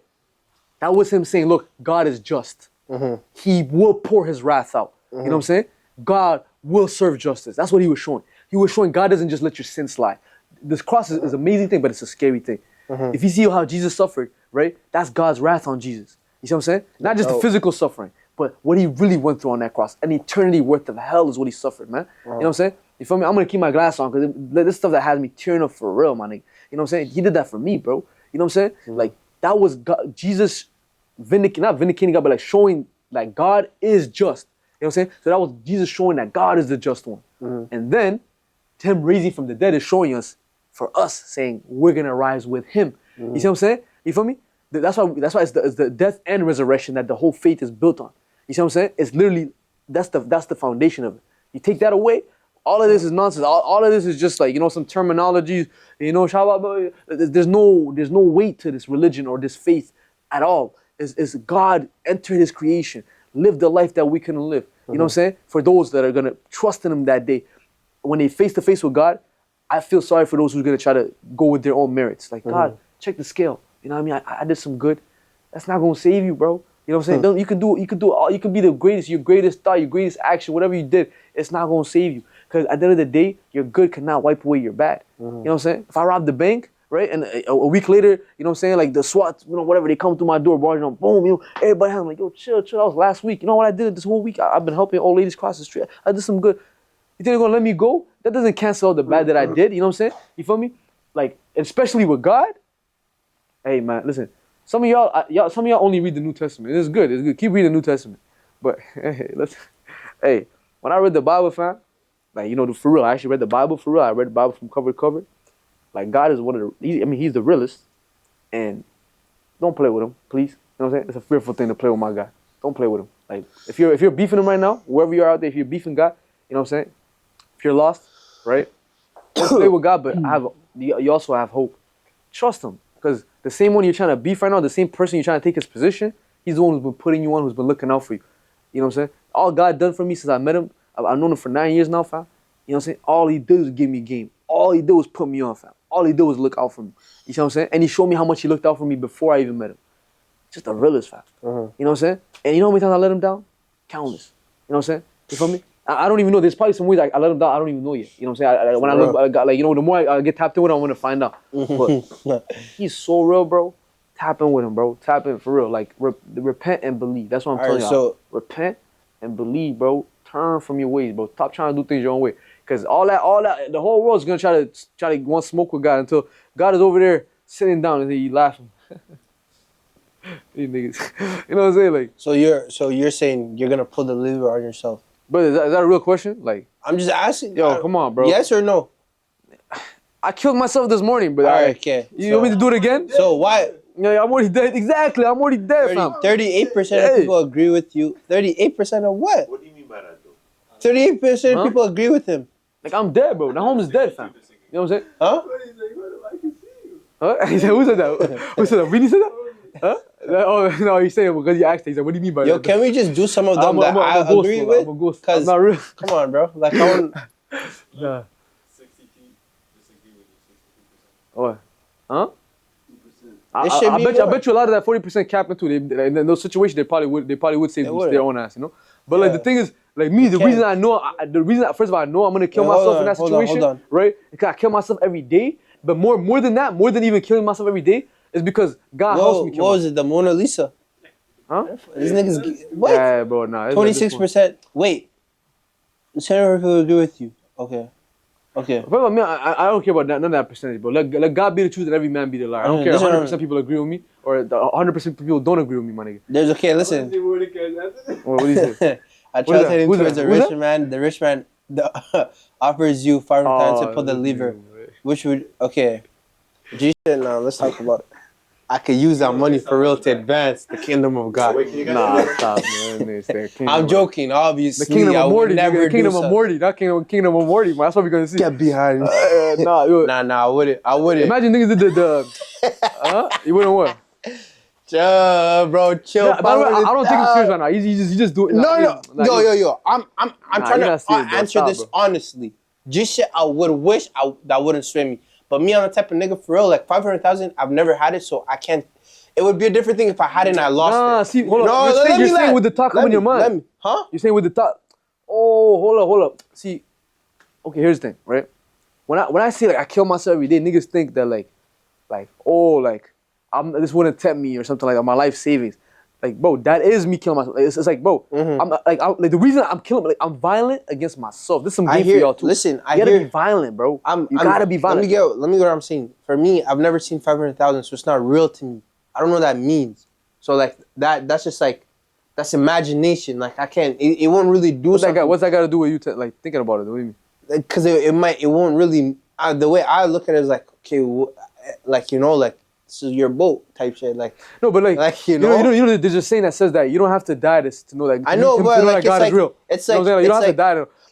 That was him saying, look, God is just. Mm-hmm. He will pour his wrath out. You know what I'm saying? God will serve justice. That's what he was showing. He was showing God doesn't just let your sin slide. This cross is an amazing thing, but it's a scary thing. If you see how Jesus suffered, right? That's God's wrath on Jesus. You see what I'm saying? Not just the physical suffering, but what he really went through on that cross. An eternity worth of hell is what he suffered, man. You know what I'm saying? You feel me? I'm going to keep my glass on because this stuff that has me tearing up for real, my nigga. You know what I'm saying? He did that for me, bro. You know what I'm saying? Like, that was God, Jesus not vindicating God, but like showing like God is just. You know what I'm saying? So that was Jesus showing that God is the just one. And then him raising from the dead is showing us, for us, saying we're going to rise with him. You see what I'm saying? You feel me? That's why it's the death and resurrection that the whole faith is built on. You see what I'm saying? It's literally, that's the foundation of it. You take that away, all of this is nonsense. All of this is just like, you know, some terminology, you know, there's no weight to this religion or this faith at all. It's God entered his creation, lived the life that we couldn't live. You know what I'm saying? For those that are going to trust in him that day, when they face to face with God, I feel sorry for those who are going to try to go with their own merits. Like, God, check the scale. You know what I mean? I did some good. That's not going to save you, bro. You know what I'm saying? You can do all. You can be the greatest, your greatest thought, your greatest action, whatever you did. It's not going to save you. Because at the end of the day, your good cannot wipe away your bad. You know what I'm saying? If I rob the bank, right, and a week later, you know what I'm saying, like the SWAT, you know, whatever, they come through my door, barging on, boom, you know, everybody, I'm like, yo, chill, that was last week. You know what I did this whole week? I've been helping old ladies cross the street. I did some good. You think they're going to let me go? That doesn't cancel out the bad that I did. You know what I'm saying? You feel me? Like, especially with God. Hey, man, listen. Some of y'all only read the New Testament. It's good. It's good. Keep reading the New Testament. But, hey, when I read the Bible, fam, like, you know, for real, I actually read the Bible for real. I read the Bible from cover to cover. Like, God is one of the, he's the realest. And don't play with him, please. You know what I'm saying? It's a fearful thing to play with my God. Don't play with him. Like, if you're beefing him right now, wherever you are out there, if you're beefing God, you know what I'm saying? If you're lost, right? Don't play with God, but you also have hope. Trust him. Because the same one you're trying to beef right now, the same person you're trying to take his position, he's the one who's been putting you on, who's been looking out for you. You know what I'm saying? All God done for me since I met him, I've known him for 9 years now, fam. You know what I'm saying? All he did was give me game. All he did was put me on, fam. All he did was look out for me. You see what I'm saying? And he showed me how much he looked out for me before I even met him. Just a realist, fam. You know what I'm saying? And you know how many times I let him down? Countless. You know what I'm saying? You feel me? I don't even know. There's probably some ways I let him down. I don't even know yet. You know what I'm saying? When I look, I got, like, you know, the more I get tapped in with him, I'm gonna find out. But he's so real, bro. Tap in with him, bro. Tap in for real. Like, repent and believe. That's what I'm telling you. So repent and believe, bro. Turn from your ways, bro. Stop trying to do things your own way. Because all that, the whole world's gonna try to want smoke with God until God is over there sitting down and you laughing. These niggas, you know what I'm saying? Like, so you're saying you're gonna pull the lever on yourself? But is that a real question? Like, I'm just asking. Yo, come on, bro. Yes or no? I killed myself this morning, but all right, okay. You want me to do it again? So why? Yeah, I'm already dead. Exactly, I'm already dead, fam. 38% of people agree with you. 38% of what? What do you mean by that, though? 38% of people agree with him. Like, I'm dead, bro. The home is dead, fam. You know what I'm saying? Huh? I can see you. Huh? He said, who said that? Who said that? Really said that? Huh? Oh, no, he's saying because you asked. He said, what do you mean by that? Yo, can we just do some of them that I agree with? I'm a ghost. Cause, not real. Come on, bro. Like, I want... Nah. 62 disagree with you, 62%. What? Huh? 2%. I It should be bet you, I more. bet you a lot of that 40% cap into in those situations they probably would save would. their own ass, you know. But like Yeah. the thing is, like me, the can't. reason I know, first of all, I know I'm gonna kill Wait, hold myself in on, that hold on, situation, hold on. right? Because I kill myself every day. But more than that, more than even killing myself every day, is because God helps Whoa, me what kill was myself. it? The Mona Lisa? Huh? These niggas. What? Yeah, bro, nah. 26%. Wait. 10 people agree with you. Okay. Okay. But I mean, I don't care about that, none of that percentage, bro. Let God be the truth and every man be the liar. I don't care Listen, 100% people agree with me or 100% people don't agree with me, my nigga. There's okay. Listen. What do you say? I Who's tried that? heading Who's towards that? a Who's rich that? man. The rich man offers you 500 to pull the Oh, lever. Which would okay? G shit. Now let's talk about. I could use that money for real to advance the kingdom of God. Wait, can you guys Nah, say that? stop, man. It's the kingdom I'm of- joking. Obviously, The kingdom I of would Morty, never nigga. The kingdom do of such. Morty, not kingdom of Morty, man. That's what we're gonna see. Get behind. Nah, yo, Nah. I wouldn't. imagine niggas did the you wouldn't what? Bro, chill. Yeah, by the way, I don't take him serious right now. You just do it. No. Yo. Yo. I'm Nah, trying you're to not serious, bro. answer Stop, this bro. honestly. Just shit I would wish that wouldn't swim me. But me, I'm the type of nigga for real. Like 500,000, I've never had it, so I can't. It would be a different thing if I had it and I lost Nah, it. see, hold No, up. let You're me saying let- with the talk let in your me- mind. let me- Huh? You're saying with the thought. Oh, hold up. See, okay, here's the thing, right? When I say like I kill myself every day, niggas think that like this wouldn't tempt me or something like that. My life savings, like bro, that is me killing myself. Like, it's like bro, Mm-hmm. I'm the reason I'm killing, like I'm violent against myself. This is some I game for hear- y'all too. listen, I you gotta hear- be violent, bro. I'm gotta be violent. Let me get what I'm saying. For me, I've never seen 500,000, so it's not real to me. I don't know what that means. So like that's just like that's imagination. Like I can't. It won't really do What's that something. got to do with you like thinking about it? What do you mean? Because it won't really. The way I look at it is like okay, like you know, like this is your boat type shit. Like No, but Like, you know? you know, there's a saying that says that you don't have to die to know that. I know, to but know like that God it's is like real. it's You know like what I'm saying? Like, you don't have to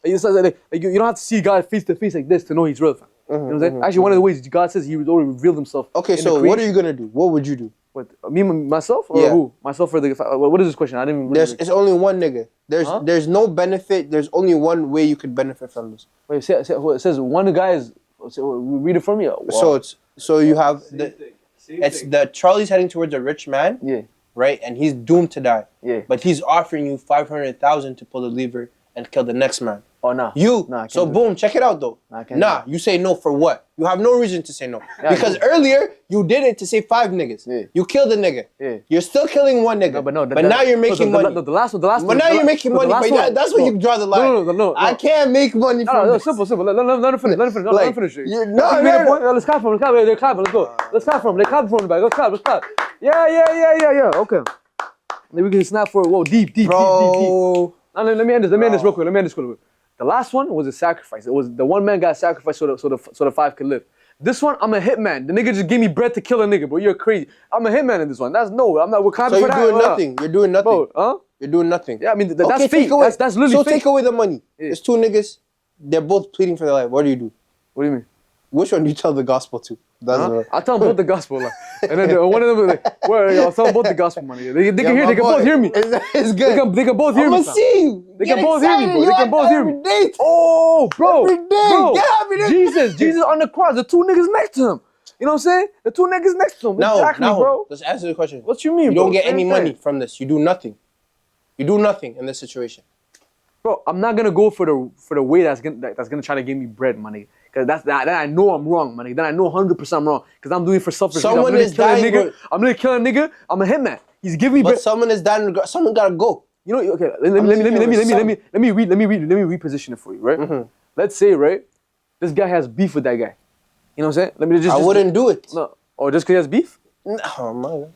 it's die. You don't have to see God face to face like this to know He's real. Fam. You know what I'm saying? Actually, one of the ways God says He already revealed Himself. okay. in the So what are creation. you gonna do? What would you do? What, me myself or Yeah. who? Myself or the? What is this question? I didn't. Really It's only one nigga. Huh? There's no benefit. There's only one way you could benefit from this. Wait, it says one guy is. Read it from me. Wow. So you have Same thing. it's the Charlie's heading towards a rich man, Yeah, right? And he's doomed to die. yeah. But he's offering you 500,000 to pull the lever and kill the next man. Oh nah. You Nah, I can't so do boom, check it out though. Nah, I can't Nah, you say no for what? You have no reason to say no. Yeah, I because do. earlier you did it to save 5 niggas. Yeah. You killed a nigga. Yeah. You're still killing one nigga. No, but no. But now you're making money. No, the last one. But now you're making money. But that's where you draw the line. No. I can't make money from No, this. simple. Let him finish. Let him finish. you- No, no, you made a no, point. Let's clap for him. They're clapping. Let's go. Let's clap for him. They clap for him. Let's clap. Yeah. Okay. Then we can snap for it. Whoa, deep. Bro. Now, let me end this real quick. The last one was a sacrifice. It was the one man got sacrificed so the 5 could live. This one, I'm a hitman. The nigga just gave me bread to kill a nigga, bro. You're crazy. I'm a hitman in this one. I'm not. We're clapping So for you're that. doing nothing. You're doing nothing. Bro, huh? You're doing nothing. Yeah, I mean, that's Okay, fake. take away. That's literally so fake. take away the money. Yeah. There's 2 niggas. They're both pleading for their life. What do you do? What do you mean? Which one do you tell the gospel to? That's Huh? right. I'll tell them both the gospel. Like, and then one of them, like, I'll tell them both the gospel, money. They can hear. They can both hear me. It's good. They can both hear I'm me. gonna see you. They Get can both hear me, excited. bro. They You can have both hear me. every day. Oh, bro. Every day. Bro. Get happy. Jesus on the cross. The 2 niggas next to him. You know what I'm saying? The 2 niggas next to him. Exactly, Now, bro. let's answer the question. What you mean, You bro? don't get any Same money thing. from this. You do nothing. You do nothing in this situation. Bro, I'm not gonna go for the way that's gonna try to give me bread, money. Cause then I know I'm wrong, money. Then I know 100% I'm wrong. Cause I'm doing it for selfish. Someone I'm is dying, nigga. I'm gonna kill a nigga. I'm a hitman. He's giving me But bread. someone is dying. Someone gotta go. You know, okay. Let me reposition it for you, right? Mm-hmm. Let's say, right, this guy has beef with that guy. You know what I'm saying? Let me just. I wouldn't do it. No. Oh, just because he has beef? Oh my God.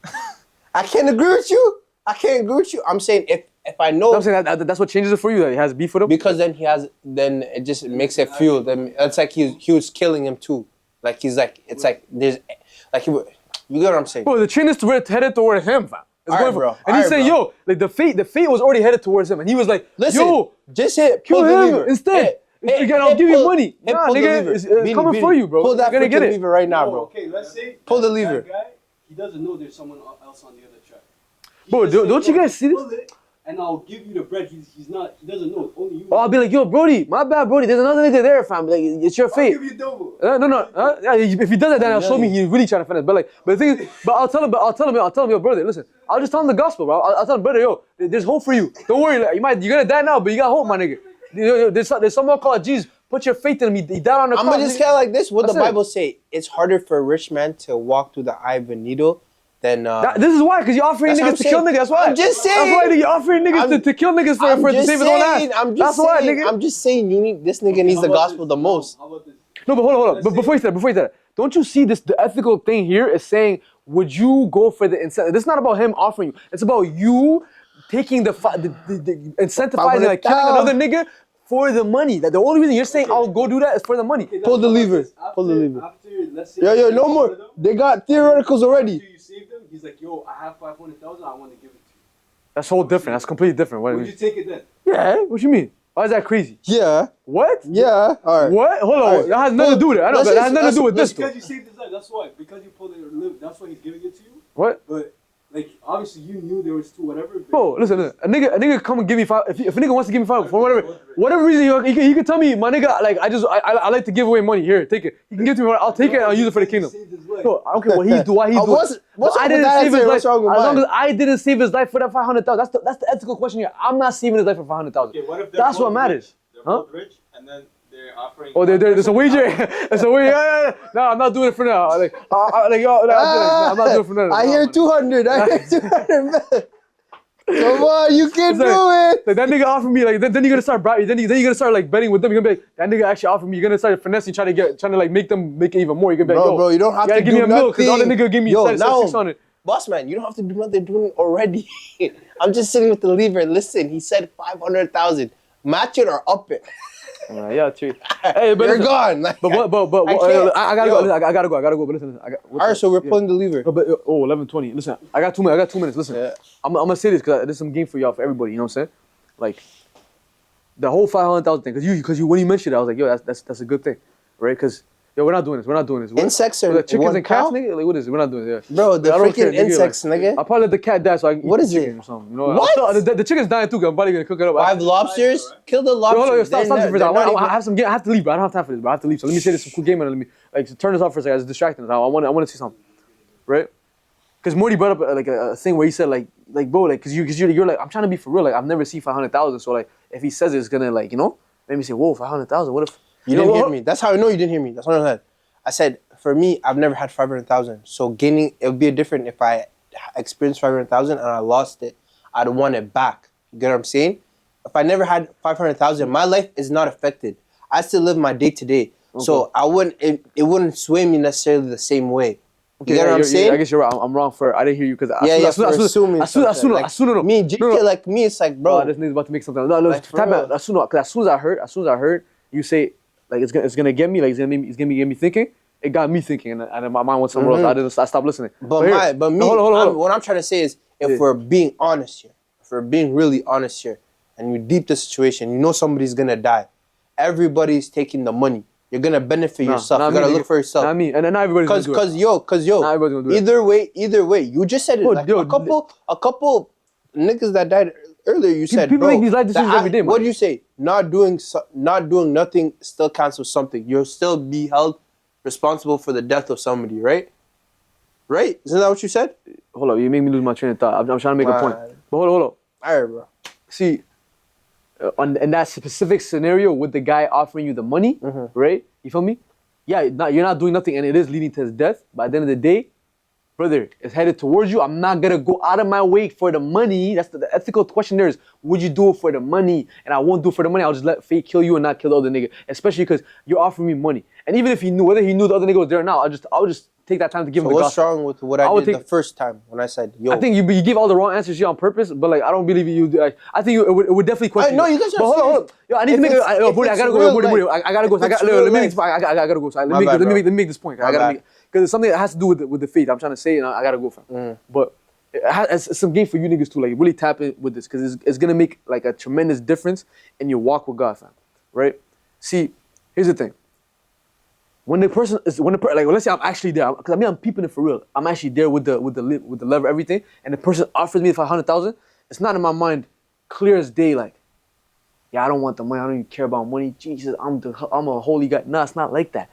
I can't agree with you. I'm saying if I know, No, I'm saying that's what changes it for you. That he has beef with him. because then it just makes it feel. Then it's like he was killing him too. Like he's like it's like there's like you get what I'm saying. Bro, the chain is headed toward him, fam. It's All going right, for- bro. And he's All right, saying, bro. yo, like the fate was already headed towards him, and he was like, Listen, yo, just hit kill pull the him lever. instead. Hit, Again, I'll give you money. Hit, Nah, pull the nigga, lever. it's Beanie, coming for Beanie. you, bro. Pull that You're gonna get freaking it. lever right now, bro. Okay, let's say Pull the that lever. guy, he doesn't know there's someone else on the other track. Bro, don't you guys see this? and I'll give you the bread. He doesn't know. It's only you. Oh, I'll be like, yo, Brody, my bad, Brody. There's another nigga there, fam. Like, it's your I'll fate. give you double. No. Yeah, if he does that, then he'll show me he's really trying to finesse. But the thing is, I'll tell him, yo, brother, listen. I'll just tell him the gospel, bro. I'll tell him, brother, yo, there's hope for you. Don't worry, like, you're gonna die now, but you got hope, my nigga. There's someone called Jesus. Put your faith in him. He died on the cross. I'm gonna just kind of like this. What That's the it. Bible say? It's harder for a rich man to walk through the eye of a needle than. This is why, because you're offering That's what niggas I'm to kill saying. niggas. That's why. I'm just saying. That's why you're offering niggas to kill niggas for to save his own ass. That's why, nigga. I'm just saying. This nigga needs the gospel the most. How about this? No, but hold on. But before you say that, don't you see this? The ethical thing here is saying, would you go for the incentive? This is not about him offering you. It's about you taking the incentivizing, like killing another nigga for the money. That the only reason you're saying I'll go do that is for the money. Pull the lever. Pull the lever. After, let's say Yo, no more. They got theoreticals already. After you saved him, he's like, yo, I have 500,000. I want to give it to you. That's whole different. That's completely different. What do you Would mean? you take it then? Yeah. What you mean? Why is that crazy? Yeah. What? Yeah. All right. What? Hold on. Alright. That has nothing to do with it. I know, Let's but that just- has nothing to do with this. Because Though. you saved his life. That's why. Because you pulled it or lived. That's why he's giving it to you. What? But like, obviously, you knew there was two whatever. but- Bro, listen. A nigga come and give me five. If a nigga wants to give me five for whatever reason, he can tell me, my nigga, like I like to give away money. Here, take it. He can give it to me. I'll take it and I'll use it for the kingdom. He saved his life. Bro, I don't care what he do. Why he do? What's I up didn't with that save his answer? life. What's wrong with As long mine? as I didn't save his life for that 500,000, that's the ethical question here. I'm not saving his life for 500,000. Okay, what if That's what both matters. Rich? They're Huh? both rich, and then they're offering. Oh, there's a wager. There's a wager. Yeah. No, I'm not doing it for now. Like, I'm not doing it for now. I hear 200. I hear 200. Man. Come on, you can It's do like- it. Like that nigga offered me, like then you're gonna start bragging. Then you're gonna start like betting with them. You're gonna be like, that nigga actually offered me. You're gonna start finessing, trying to like make it even more. You're gonna be like, yo, Bro, you don't have you to gotta give do me a mil because all the nothing. nigga give me Yo, 600. Boss man, you don't have to do nothing. They're doing it already. I'm just sitting with the lever. Listen, he said 500,000. Match it or up it. Yeah, true. Hey, but You're listen, gone. Like, But I can't. I gotta Yo. go. I gotta go. But listen, All right, so we're pulling the lever. But 11:20. Listen, I got 2 minutes. I got 2 minutes. Listen, Yeah. I'm gonna say this because there's some game for y'all, for everybody. You know what I'm saying? Like the whole 500,000 thing. Because you when you mentioned it, I was like, yo, that's a good thing, right? Because yo, we're not doing this. What- Insects are the chickens one and cats, cow? nigga. Like what is it? We're not doing it. Yeah. Bro, the I don't care, freaking insects, like, nigga. I'll probably let the cat die so I can eat What the is chicken it? or something. You know? What? The chicken's dying too. 'Cause I'm probably gonna cook it up. 5 lobsters? Kill the Yo, hold on, lobsters. stop They're for that. not even- I have some. I have to leave, bro. I don't have time for this, bro. I have to leave. So let me say this quick game and let me like turn this off for a second. It's distracting. I want to see something, right? Because Morty brought up like a thing where he said like bro, like because you're like I'm trying to be for real. Like I've never seen 500,000. So like if he says it's gonna like let me say whoa 500,000. What if You know didn't hear what? me. That's how I know you didn't hear me. That's what I said. I said, for me, I've never had 500,000. So gaining, it would be different if I experienced 500,000 and I lost it. I'd want it back. You get what I'm saying? If I never had 500,000, my life is not affected. I still live my day to day. So I wouldn't, it wouldn't sway me necessarily the same way. You get what I'm saying? I guess you're right. I'm wrong for I didn't hear you because for assuming something. Like, me, like me, it's like, bro. Oh, this nigga's about to make something. No, Like, for tap real. out. As soon as I heard you say like it's gonna get me, like it's gonna get me thinking. It got me thinking, and my mind went somewhere else. I stopped listening. But here- me, hold on. what I'm trying to say is, if Yeah. we're being honest here, if we're being really honest here, and you deep the situation, you know somebody's gonna die. Everybody's taking the money. You're gonna benefit yourself. You gotta look for yourself. Not me, and then not everybody's gonna do it. Cause yo, Not everybody's gonna do it. either way, you just said it. Bro, Like, yo, a couple niggas that died earlier. You said, people bro, make these life decisions every day, man. What do you say? Not doing nothing still counts for something. You'll still be held responsible for the death of somebody, right? Right? Isn't that what you said? Hold up, you make me lose my train of thought. I'm trying to make a point. Man. But hold up. All right, bro. See, in that specific scenario with the guy offering you the money, right? You feel me? Yeah, you're not doing nothing, and it is leading to his death. But at the end of the day, brother, it's headed towards you. I'm not gonna go out of my way for the money. That's the ethical question. There is, would you do it for the money? And I won't do it for the money. I'll just let fate kill you and not kill the other nigga. Especially because you're offering me money. And even if he knew, whether he knew the other nigga was there or not, I'll just take that time to give So him the what's gospel. wrong with what I would did take- the first time when I said, yo? I think you give all the wrong answers here on purpose, but like I don't believe you. I think it would definitely question. no, you guys are But hold on. serious. Yo, I need If to make. it's- Yo, if Budi, I it's gotta go. real Budi, life. I gotta go. If it's real Let me make life. this. I gotta go. So let My me bad, let bro. me make this point. I My gotta bad. make because it's something that has to do with the faith. I'm trying to say, and I gotta go, fam. But it's some game for you niggas too. Like really tap in with this because it's gonna make like a tremendous difference in your walk with God, fam. Right? See, here's the thing. When the person like let's say I'm actually there, because I'm peeping it for real. I'm actually there with the lever, everything, and the person offers me 500,000. It's not in my mind. clear as day, like, yeah, I don't want the money. I don't even care about money. Jesus, I'm a holy guy. No, it's not like that.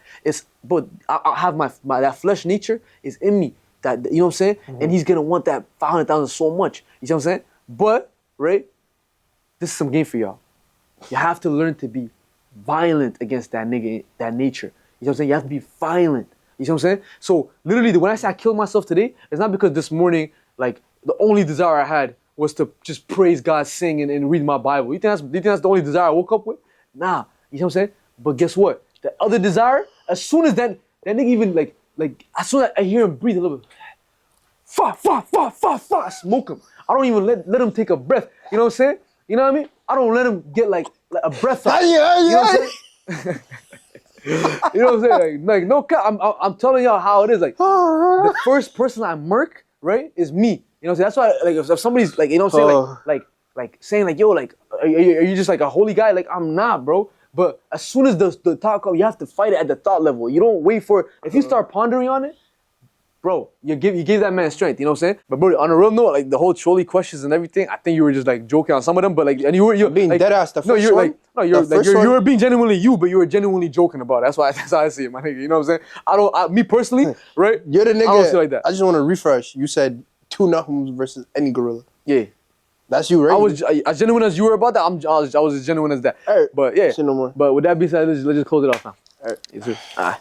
But I have my that flesh nature is in me. That, you know what I'm saying? And he's gonna want that 500,000 so much. You see what I'm saying? But right, this is some game for y'all. You have to learn to be violent against that nigga, that nature. You know what I'm saying? You have to be violent. You see what I'm saying? So literally, when I say I killed myself today, it's not because this morning, like, the only desire I had was to just praise God, sing, and read my Bible. You think that's the only desire I woke up with? Nah. You know what I'm saying? But guess what? The other desire, as soon as that nigga even, like, as soon as I hear him breathe a little bit, I smoke him. I don't even let him take a breath. You know what I'm saying? You know what I mean? I don't let him get, like a breath out. You know what I'm saying? You know what I'm saying? Like no cap. I'm telling y'all how it is. Like, the first person I murk, right, is me. You know what I'm saying? That's why, like, if somebody's like, you know what I'm saying, like saying like, yo, like, are you just like a holy guy? Like, I'm not, bro. But as soon as the thought comes, you have to fight it at the thought level. You don't wait for it. If you start pondering on it, bro, you gave that man strength. You know what I'm saying? But bro, on a real note, like the whole trolley questions and everything, I think you were just like joking on some of them. But like, and you're being like, dead ass. The first one. You were being genuinely you, but you were genuinely joking about it. That's how I see it, my nigga. You know what I'm saying? Me personally, right? You're the nigga. I don't see it like that. I just want to refresh. You said 2 Nahums versus any gorilla. Yeah. That's you, right? I was as genuine as you were about that. I was as genuine as that. All right. But yeah. Say no more. But with that being said, let's just close it off now. All right. Yes, sir. All right.